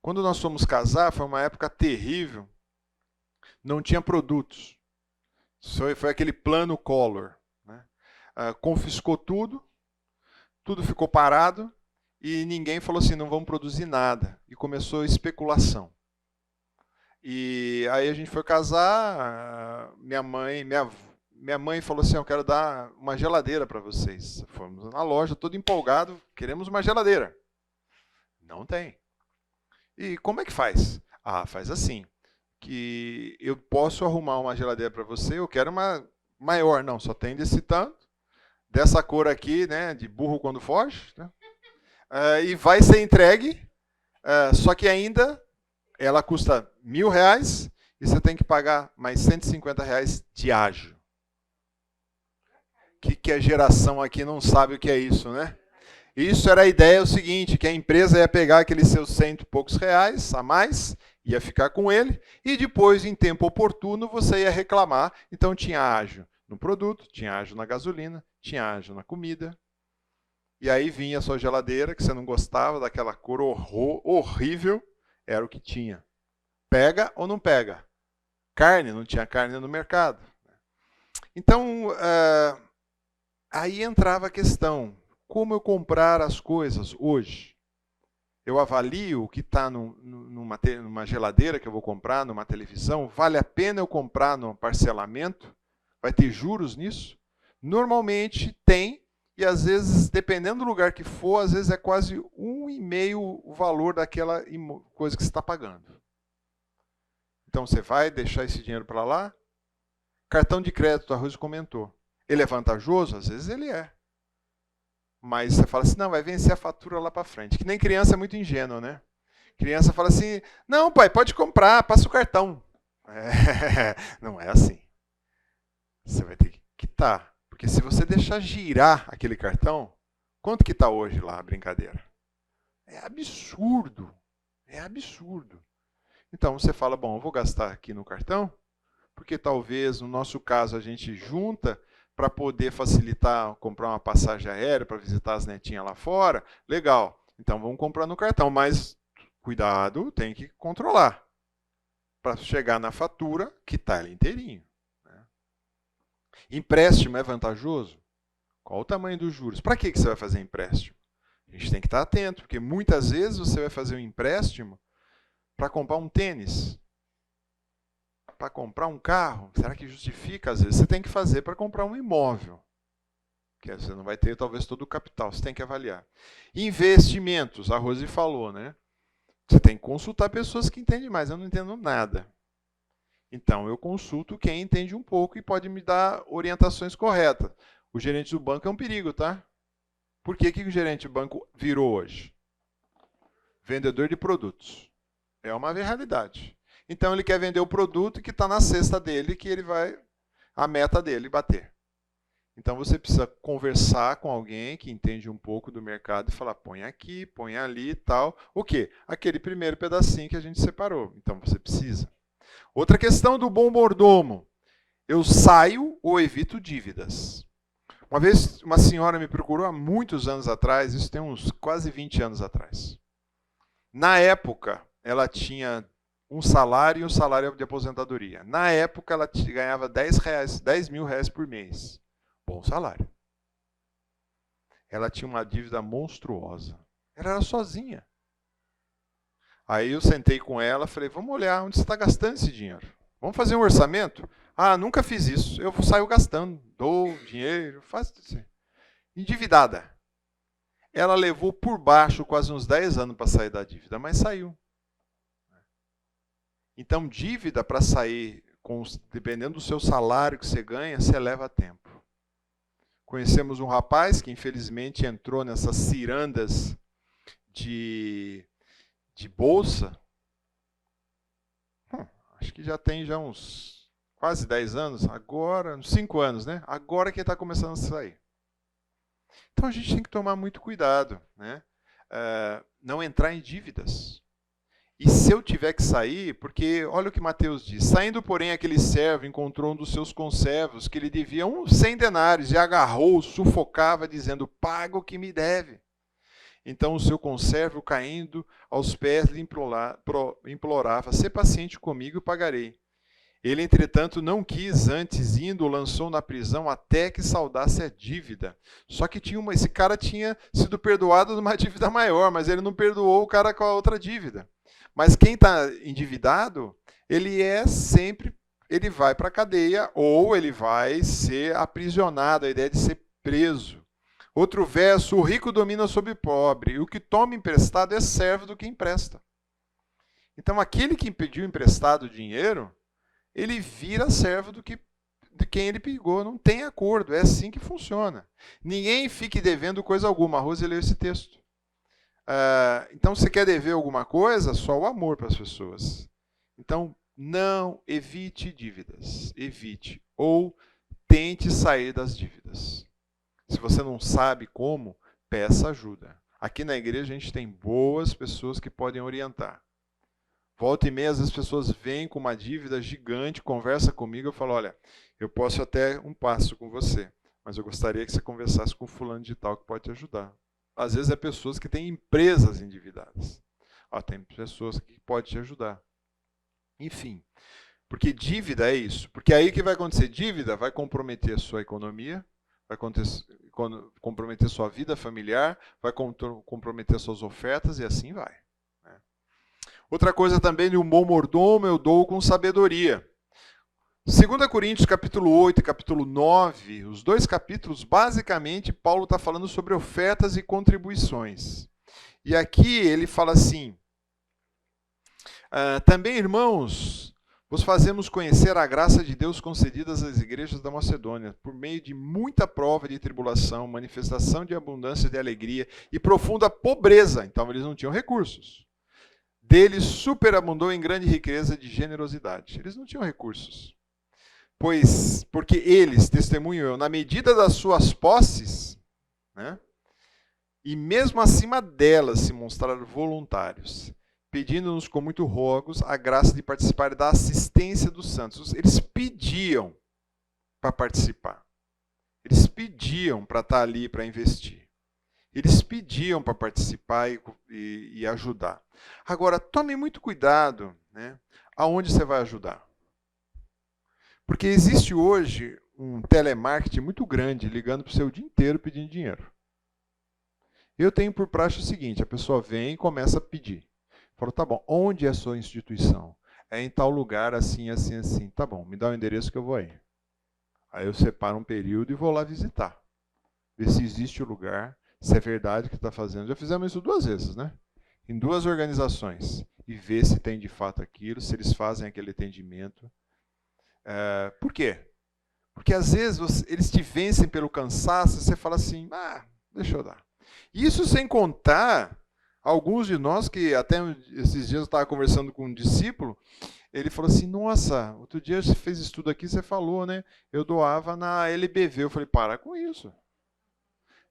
Quando nós fomos casar, foi uma época terrível. Não tinha produtos. Foi aquele plano Collor. Né? Confiscou tudo ficou parado e ninguém falou assim, não vamos produzir nada. E começou a especulação. E aí a gente foi casar, minha mãe falou assim, eu quero dar uma geladeira para vocês. Fomos na loja, todo empolgado, queremos uma geladeira. Não tem. E como é que faz? Faz assim, que eu posso arrumar uma geladeira para você, eu quero uma maior, não, só tem desse tanto, dessa cor aqui, né, de burro quando foge, né? E vai ser entregue, só que ainda ela custa R$1.000 e você tem que pagar mais R$150 de ágio. Que a geração aqui não sabe o que é isso, né? Isso era a ideia, o seguinte, que a empresa ia pegar aqueles seus R$100 e poucos a mais, ia ficar com ele, e depois, em tempo oportuno, você ia reclamar. Então tinha ágio no produto, tinha ágio na gasolina, tinha ágio na comida. E aí vinha a sua geladeira, que você não gostava, daquela cor horrível, era o que tinha. Pega ou não pega? Carne, não tinha carne no mercado. Então, aí entrava a questão. Como eu comprar as coisas hoje? Eu avalio o que está numa geladeira que eu vou comprar, numa televisão. Vale a pena eu comprar no parcelamento? Vai ter juros nisso? Normalmente tem, e às vezes, dependendo do lugar que for, às vezes é quase 1,5 o valor daquela coisa que você está pagando. Então você vai deixar esse dinheiro para lá? Cartão de crédito, a Rose comentou. Ele é vantajoso? Às vezes ele é. Mas você fala assim, não, vai vencer a fatura lá para frente. Que nem criança é muito ingênuo, né? Criança fala assim, não, pai, pode comprar, passa o cartão. Não é assim. Você vai ter que quitar. Porque se você deixar girar aquele cartão, quanto que está hoje lá a brincadeira? É absurdo. É absurdo. Então você fala, bom, eu vou gastar aqui no cartão, porque talvez, no nosso caso, a gente junta para poder facilitar, comprar uma passagem aérea para visitar as netinhas lá fora. Legal. Então vamos comprar no cartão, mas cuidado, tem que controlar. Para chegar na fatura, que está ela inteirinho. Né? Empréstimo é vantajoso? Qual o tamanho dos juros? Para que você vai fazer empréstimo? A gente tem que estar atento, porque muitas vezes você vai fazer um empréstimo para comprar um tênis, para comprar um carro. Será que justifica? Às vezes você tem que fazer para comprar um imóvel, que você não vai ter talvez todo o capital, você tem que avaliar. Investimentos, a Rose falou, né? Você tem que consultar pessoas que entendem mais, eu não entendo nada. Então eu consulto quem entende um pouco e pode me dar orientações corretas. O gerente do banco é um perigo, tá? Por que o gerente do banco virou hoje? Vendedor de produtos. É uma realidade. Então ele quer vender o produto que está na cesta dele, que ele vai, a meta dele, bater. Então você precisa conversar com alguém que entende um pouco do mercado e falar, põe aqui, põe ali e tal. O quê? Aquele primeiro pedacinho que a gente separou. Então você precisa. Outra questão do bom mordomo. Eu saio ou evito dívidas. Uma vez uma senhora me procurou há muitos anos atrás, isso tem uns quase 20 anos atrás. Na época, ela tinha um salário e um salário de aposentadoria. Na época, ela ganhava R$10.000 por mês. Bom salário. Ela tinha uma dívida monstruosa. Ela era sozinha. Aí eu sentei com ela e falei, vamos olhar onde você está gastando esse dinheiro. Vamos fazer um orçamento? Nunca fiz isso. Eu saio gastando. Dou dinheiro, faço assim. Endividada. Ela levou por baixo quase uns 10 anos para sair da dívida, mas saiu. Então, dívida para sair, dependendo do seu salário que você ganha, você leva tempo. Conhecemos um rapaz que, infelizmente, entrou nessas cirandas de bolsa. Acho que já tem uns quase 10 anos, agora, uns 5 anos, né? Agora que está começando a sair. Então, a gente tem que tomar muito cuidado, né? Não entrar em dívidas. E se eu tiver que sair, porque olha o que Mateus diz, saindo, porém, aquele servo encontrou um dos seus conservos que lhe devia 100 denários e agarrou, sufocava, dizendo, paga o que me deve. Então o seu conservo, caindo aos pés, lhe implorava, sê paciente comigo e pagarei. Ele, entretanto, não quis, antes, indo, lançou na prisão até que saudasse a dívida. Só que esse cara tinha sido perdoado de uma dívida maior, mas ele não perdoou o cara com a outra dívida. Mas quem está endividado, ele vai para a cadeia ou ele vai ser aprisionado, a ideia de ser preso. Outro verso, o rico domina sobre o pobre, e o que toma emprestado é servo do que empresta. Então aquele que pediu emprestado dinheiro, ele vira servo de quem ele pegou, não tem acordo, é assim que funciona. Ninguém fique devendo coisa alguma, a Rose leu esse texto. Então, se você quer dever alguma coisa, só o amor para as pessoas. Então, não evite dívidas. Evite. Ou tente sair das dívidas. Se você não sabe como, peça ajuda. Aqui na igreja a gente tem boas pessoas que podem orientar. Volta e meia, as pessoas vêm com uma dívida gigante, conversa comigo, eu falo, olha, eu posso até um passo com você, mas eu gostaria que você conversasse com fulano de tal que pode te ajudar. Às vezes é pessoas que têm empresas endividadas. Tem pessoas que podem te ajudar. Enfim, porque dívida é isso. Porque aí o que vai acontecer? Dívida vai comprometer a sua economia, vai comprometer sua vida familiar, vai comprometer suas ofertas e assim vai. Outra coisa também, de um bom mordomo eu dou com sabedoria. 2 Coríntios capítulo 8 e capítulo 9, os dois capítulos, basicamente, Paulo está falando sobre ofertas e contribuições. E aqui ele fala assim, também, irmãos, vos fazemos conhecer a graça de Deus concedida às igrejas da Macedônia, por meio de muita prova de tribulação, manifestação de abundância de alegria e profunda pobreza. Então, eles não tinham recursos. Deles superabundou em grande riqueza de generosidade. Eles não tinham recursos. Porque eles testemunham na medida das suas posses, né? E mesmo acima delas se mostraram voluntários, pedindo-nos com muito rogos a graça de participar da assistência dos santos. Eles pediam para participar. Eles pediam para estar ali, para investir. Eles pediam para participar e ajudar. Agora, tome muito cuidado, né? Aonde você vai ajudar. Porque existe hoje um telemarketing muito grande, ligando para o seu dia inteiro pedindo dinheiro. Eu tenho por praxe o seguinte, a pessoa vem e começa a pedir. Falo, tá bom, onde é a sua instituição? É em tal lugar, assim, assim, assim. Tá bom, me dá o endereço que eu vou aí. Aí eu separo um período e vou lá visitar. Ver se existe o lugar, se é verdade o que está fazendo. Já fizemos isso 2 vezes, né? Em 2 organizações. E ver se tem de fato aquilo, se eles fazem aquele atendimento. Por quê? Porque às vezes eles te vencem pelo cansaço e você fala assim, deixa eu dar. Isso sem contar alguns de nós que até esses dias eu estava conversando com um discípulo, ele falou assim, nossa, outro dia você fez estudo aqui, você falou, né? Eu doava na LBV. Eu falei, para com isso.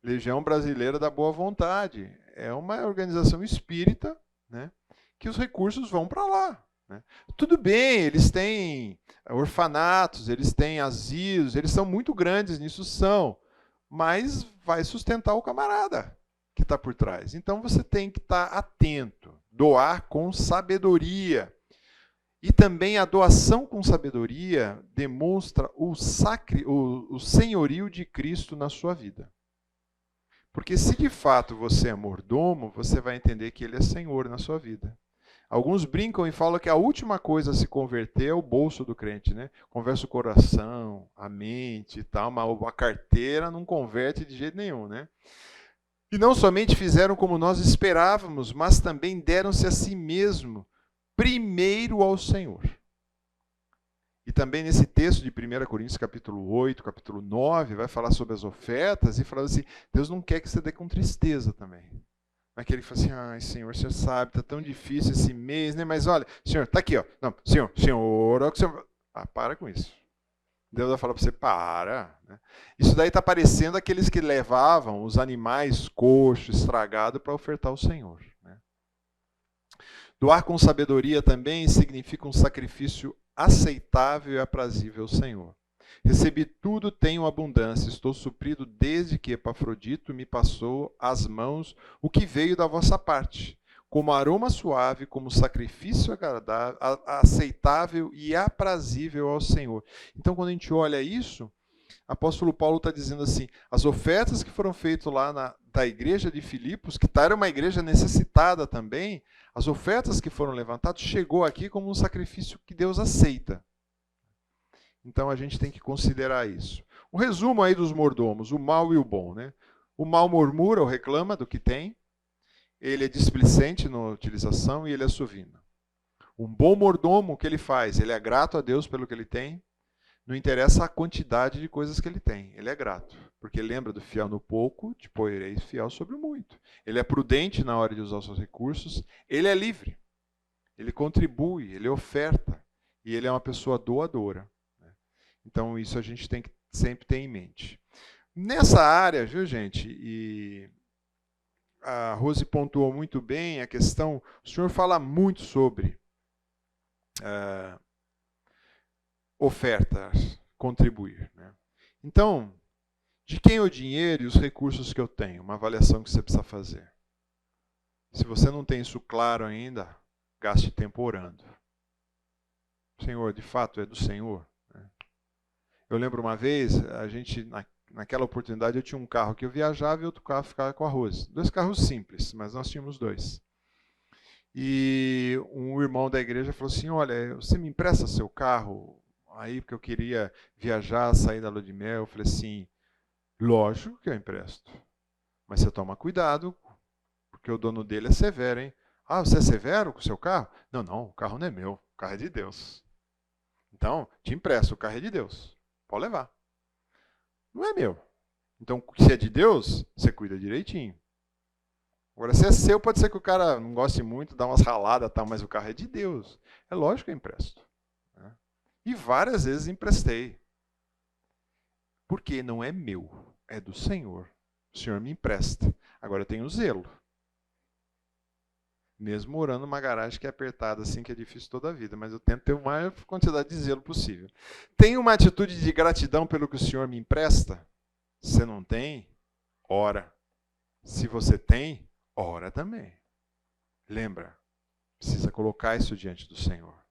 Legião Brasileira da Boa Vontade. É uma organização espírita, né, que os recursos vão para lá. Né? Tudo bem, eles têm orfanatos, eles têm asilos, eles são muito grandes nisso, mas vai sustentar o camarada que está por trás. Então você tem que estar atento, doar com sabedoria. E também a doação com sabedoria demonstra o senhorio de Cristo na sua vida. Porque se de fato você é mordomo, você vai entender que ele é Senhor na sua vida. Alguns brincam e falam que a última coisa a se converter é o bolso do crente, né? Conversa o coração, a mente e tal, mas a carteira não converte de jeito nenhum, né? E não somente fizeram como nós esperávamos, mas também deram-se a si mesmo primeiro ao Senhor. E também nesse texto de 1 Coríntios capítulo 8, capítulo 9, vai falar sobre as ofertas e falar assim, Deus não quer que você dê com tristeza também. Aquele que fala assim, ai, Senhor, o Senhor sabe, está tão difícil esse mês, né? Mas olha, Senhor, está aqui, ó. Não, Senhor, olha o que o Senhor... para com isso. Deus vai falar para você, para. Né? Isso daí está parecendo aqueles que levavam os animais coxos, estragados, para ofertar ao Senhor. Né? Doar com sabedoria também significa um sacrifício aceitável e aprazível ao Senhor. Recebi tudo, tenho abundância, estou suprido desde que Epafrodito me passou às mãos o que veio da vossa parte, como aroma suave, como sacrifício agradável, aceitável e aprazível ao Senhor. Então, quando a gente olha isso, apóstolo Paulo está dizendo assim, as ofertas que foram feitas lá da igreja de Filipos, que era uma igreja necessitada também, as ofertas que foram levantadas, chegou aqui como um sacrifício que Deus aceita. Então a gente tem que considerar isso. Um resumo aí dos mordomos, o mal e o bom. Né? O mal murmura ou reclama do que tem, ele é displicente na utilização e ele é sovino. Um bom mordomo, o que ele faz? Ele é grato a Deus pelo que ele tem, não interessa a quantidade de coisas que ele tem, ele é grato. Porque lembra do fiel no pouco, te porei fiel sobre o muito. Ele é prudente na hora de usar os seus recursos, ele é livre, ele contribui, ele oferta, e ele é uma pessoa doadora. Então isso a gente tem que sempre ter em mente. Nessa área, viu gente, e a Rose pontuou muito bem a questão, o senhor fala muito sobre ofertas, contribuir. Né? Então, de quem é o dinheiro e os recursos que eu tenho? Uma avaliação que você precisa fazer. Se você não tem isso claro ainda, gaste tempo orando. Senhor, de fato é do Senhor? Eu lembro uma vez, a gente, naquela oportunidade, eu tinha um carro que eu viajava e outro carro ficava com a Rose. 2 carros simples, mas nós tínhamos 2. E um irmão da igreja falou assim, olha, você me empresta seu carro aí, porque eu queria viajar, sair da lua de mel. Eu falei assim, lógico que eu empresto. Mas você toma cuidado, porque o dono dele é severo, hein? Ah, você é severo com o seu carro? Não, não, o carro não é meu, o carro é de Deus. Então, te empresto, o carro é de Deus. Pode levar. Não é meu. Então, se é de Deus, você cuida direitinho. Agora, se é seu, pode ser que o cara não goste muito, dá umas raladas, tal, mas o carro é de Deus. É lógico que eu empresto. Né? E várias vezes emprestei. Porque não é meu, é do Senhor. O Senhor me empresta. Agora eu tenho zelo. Mesmo morando numa garagem que é apertada, assim, que é difícil toda a vida, mas eu tento ter a maior quantidade de zelo possível. Tem uma atitude de gratidão pelo que o Senhor me empresta? Se você não tem, ora. Se você tem, ora também. Lembra, precisa colocar isso diante do Senhor.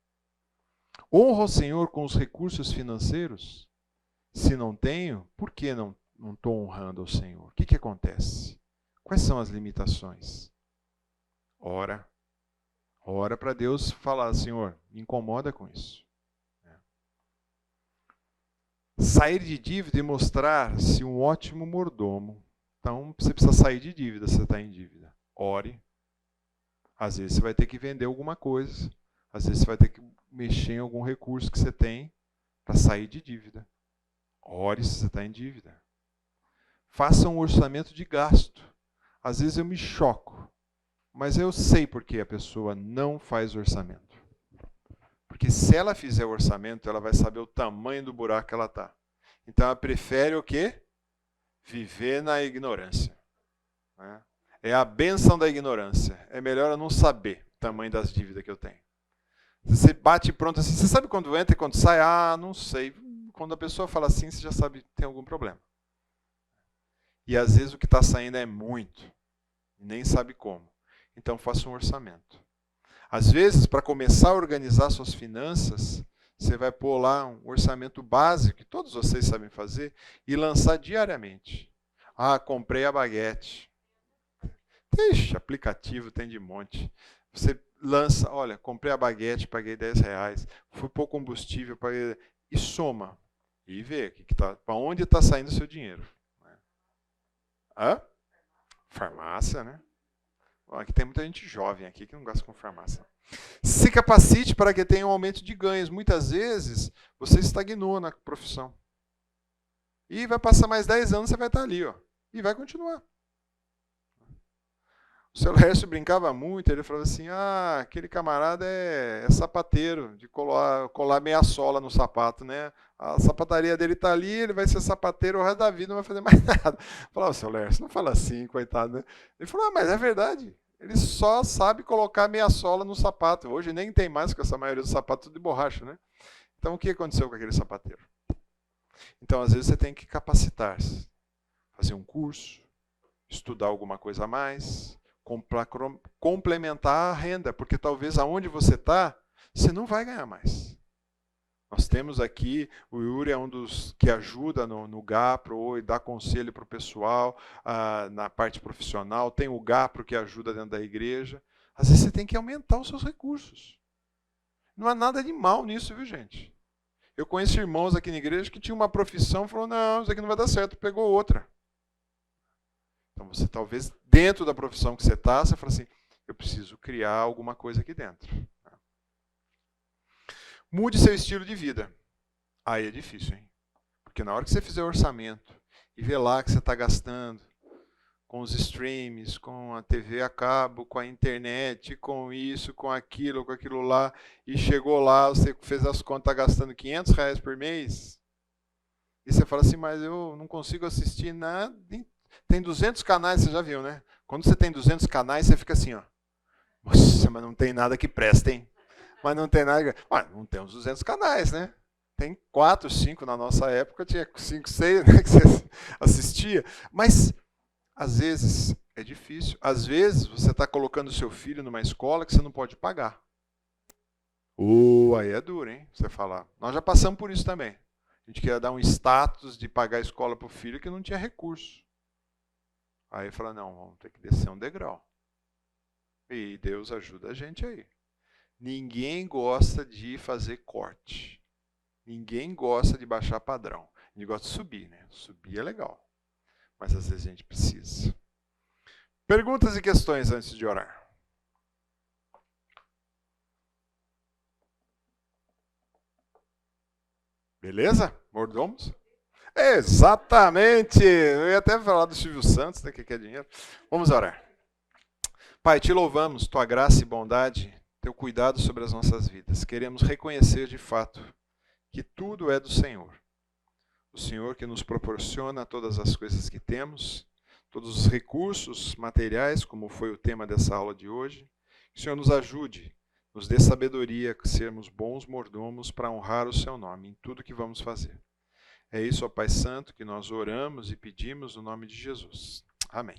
Honra o Senhor com os recursos financeiros? Se não tenho, por que não estou honrando ao Senhor? O que acontece? Quais são as limitações? Ora. Ora para Deus falar, Senhor, me incomoda com isso. Sair de dívida e mostrar-se um ótimo mordomo. Então, você precisa sair de dívida se você está em dívida. Ore. Às vezes você vai ter que vender alguma coisa. Às vezes você vai ter que mexer em algum recurso que você tem para sair de dívida. Ore se você está em dívida. Faça um orçamento de gasto. Às vezes eu me choco. Mas eu sei por que a pessoa não faz orçamento. Porque se ela fizer orçamento, ela vai saber o tamanho do buraco que ela está. Então ela prefere o quê? Viver na ignorância. É a bênção da ignorância. É melhor eu não saber o tamanho das dívidas que eu tenho. Você bate pronto assim, você sabe quando entra e quando sai? Ah, não sei. Quando a pessoa fala assim, você já sabe que tem algum problema. E às vezes o que está saindo é muito. Nem sabe como. Então, faça um orçamento. Às vezes, para começar a organizar suas finanças, você vai pôr lá um orçamento básico, que todos vocês sabem fazer, e lançar diariamente. Ah, comprei a baguete. Ixi, aplicativo tem de monte. Você lança, olha, comprei a baguete, paguei R$10. Fui pôr combustível, paguei... E soma. E vê para onde está saindo o seu dinheiro. Hã? Farmácia, né? Aqui tem muita gente jovem aqui que não gosta com farmácia. Se capacite para que tenha um aumento de ganhos. Muitas vezes você estagnou na profissão. E vai passar mais 10 anos, você vai estar ali. Ó, e vai continuar. O seu Lércio brincava muito, ele falava assim, aquele camarada é sapateiro, de colar meia sola no sapato, né? A sapataria dele está ali, ele vai ser sapateiro o resto da vida, não vai fazer mais nada. Eu falava, seu Lércio, não fala assim, coitado, né? Ele falou, mas é verdade. Ele só sabe colocar meia sola no sapato. Hoje nem tem mais, com essa maioria dos sapatos de borracha, né? Então, o que aconteceu com aquele sapateiro? Então, às vezes, você tem que capacitar-se. Fazer um curso, estudar alguma coisa a mais, complementar a renda, porque talvez aonde você está, você não vai ganhar mais. Nós temos aqui, o Yuri é um dos que ajuda no GAPRO e dá conselho para o pessoal na parte profissional. Tem o GAPRO que ajuda dentro da igreja. Às vezes você tem que aumentar os seus recursos. Não há nada de mal nisso, viu, gente? Eu conheço irmãos aqui na igreja que tinham uma profissão e falou, não, isso aqui não vai dar certo, pegou outra. Então você talvez, dentro da profissão que você está, você fala assim, eu preciso criar alguma coisa aqui dentro. Mude seu estilo de vida. Aí é difícil, hein? Porque na hora que você fizer o orçamento e ver lá que você está gastando com os streams, com a TV a cabo, com a internet, com isso, com aquilo lá, e chegou lá, você fez as contas, está gastando R$500 por mês, e você fala assim, mas eu não consigo assistir nada. Tem 200 canais, você já viu, né? Quando você tem 200 canais, você fica assim, ó. Nossa, mas não tem nada que presta, hein? Mas não tem nada. Não tem uns 200 canais, né? Tem 4, 5 na nossa época, tinha 5, 6, né, que você assistia. Mas, às vezes, é difícil. Às vezes, você está colocando o seu filho numa escola que você não pode pagar. Aí é duro, hein? Você falar. Nós já passamos por isso também. A gente queria dar um status de pagar a escola para o filho que não tinha recurso. Aí fala, não, vamos ter que descer um degrau. E Deus ajuda a gente aí. Ninguém gosta de fazer corte. Ninguém gosta de baixar padrão. A gente gosta de subir, né? Subir é legal. Mas às vezes a gente precisa. Perguntas e questões antes de orar. Beleza? Mordomos? Exatamente! Eu ia até falar do Silvio Santos, né, que quer dinheiro. Vamos orar. Pai, te louvamos, tua graça e bondade, teu cuidado sobre as nossas vidas. Queremos reconhecer de fato que tudo é do Senhor. O Senhor que nos proporciona todas as coisas que temos, todos os recursos materiais, como foi o tema dessa aula de hoje. Que o Senhor nos ajude, nos dê sabedoria, que sermos bons mordomos para honrar o seu nome em tudo que vamos fazer. É isso, ó Pai Santo, que nós oramos e pedimos no nome de Jesus. Amém.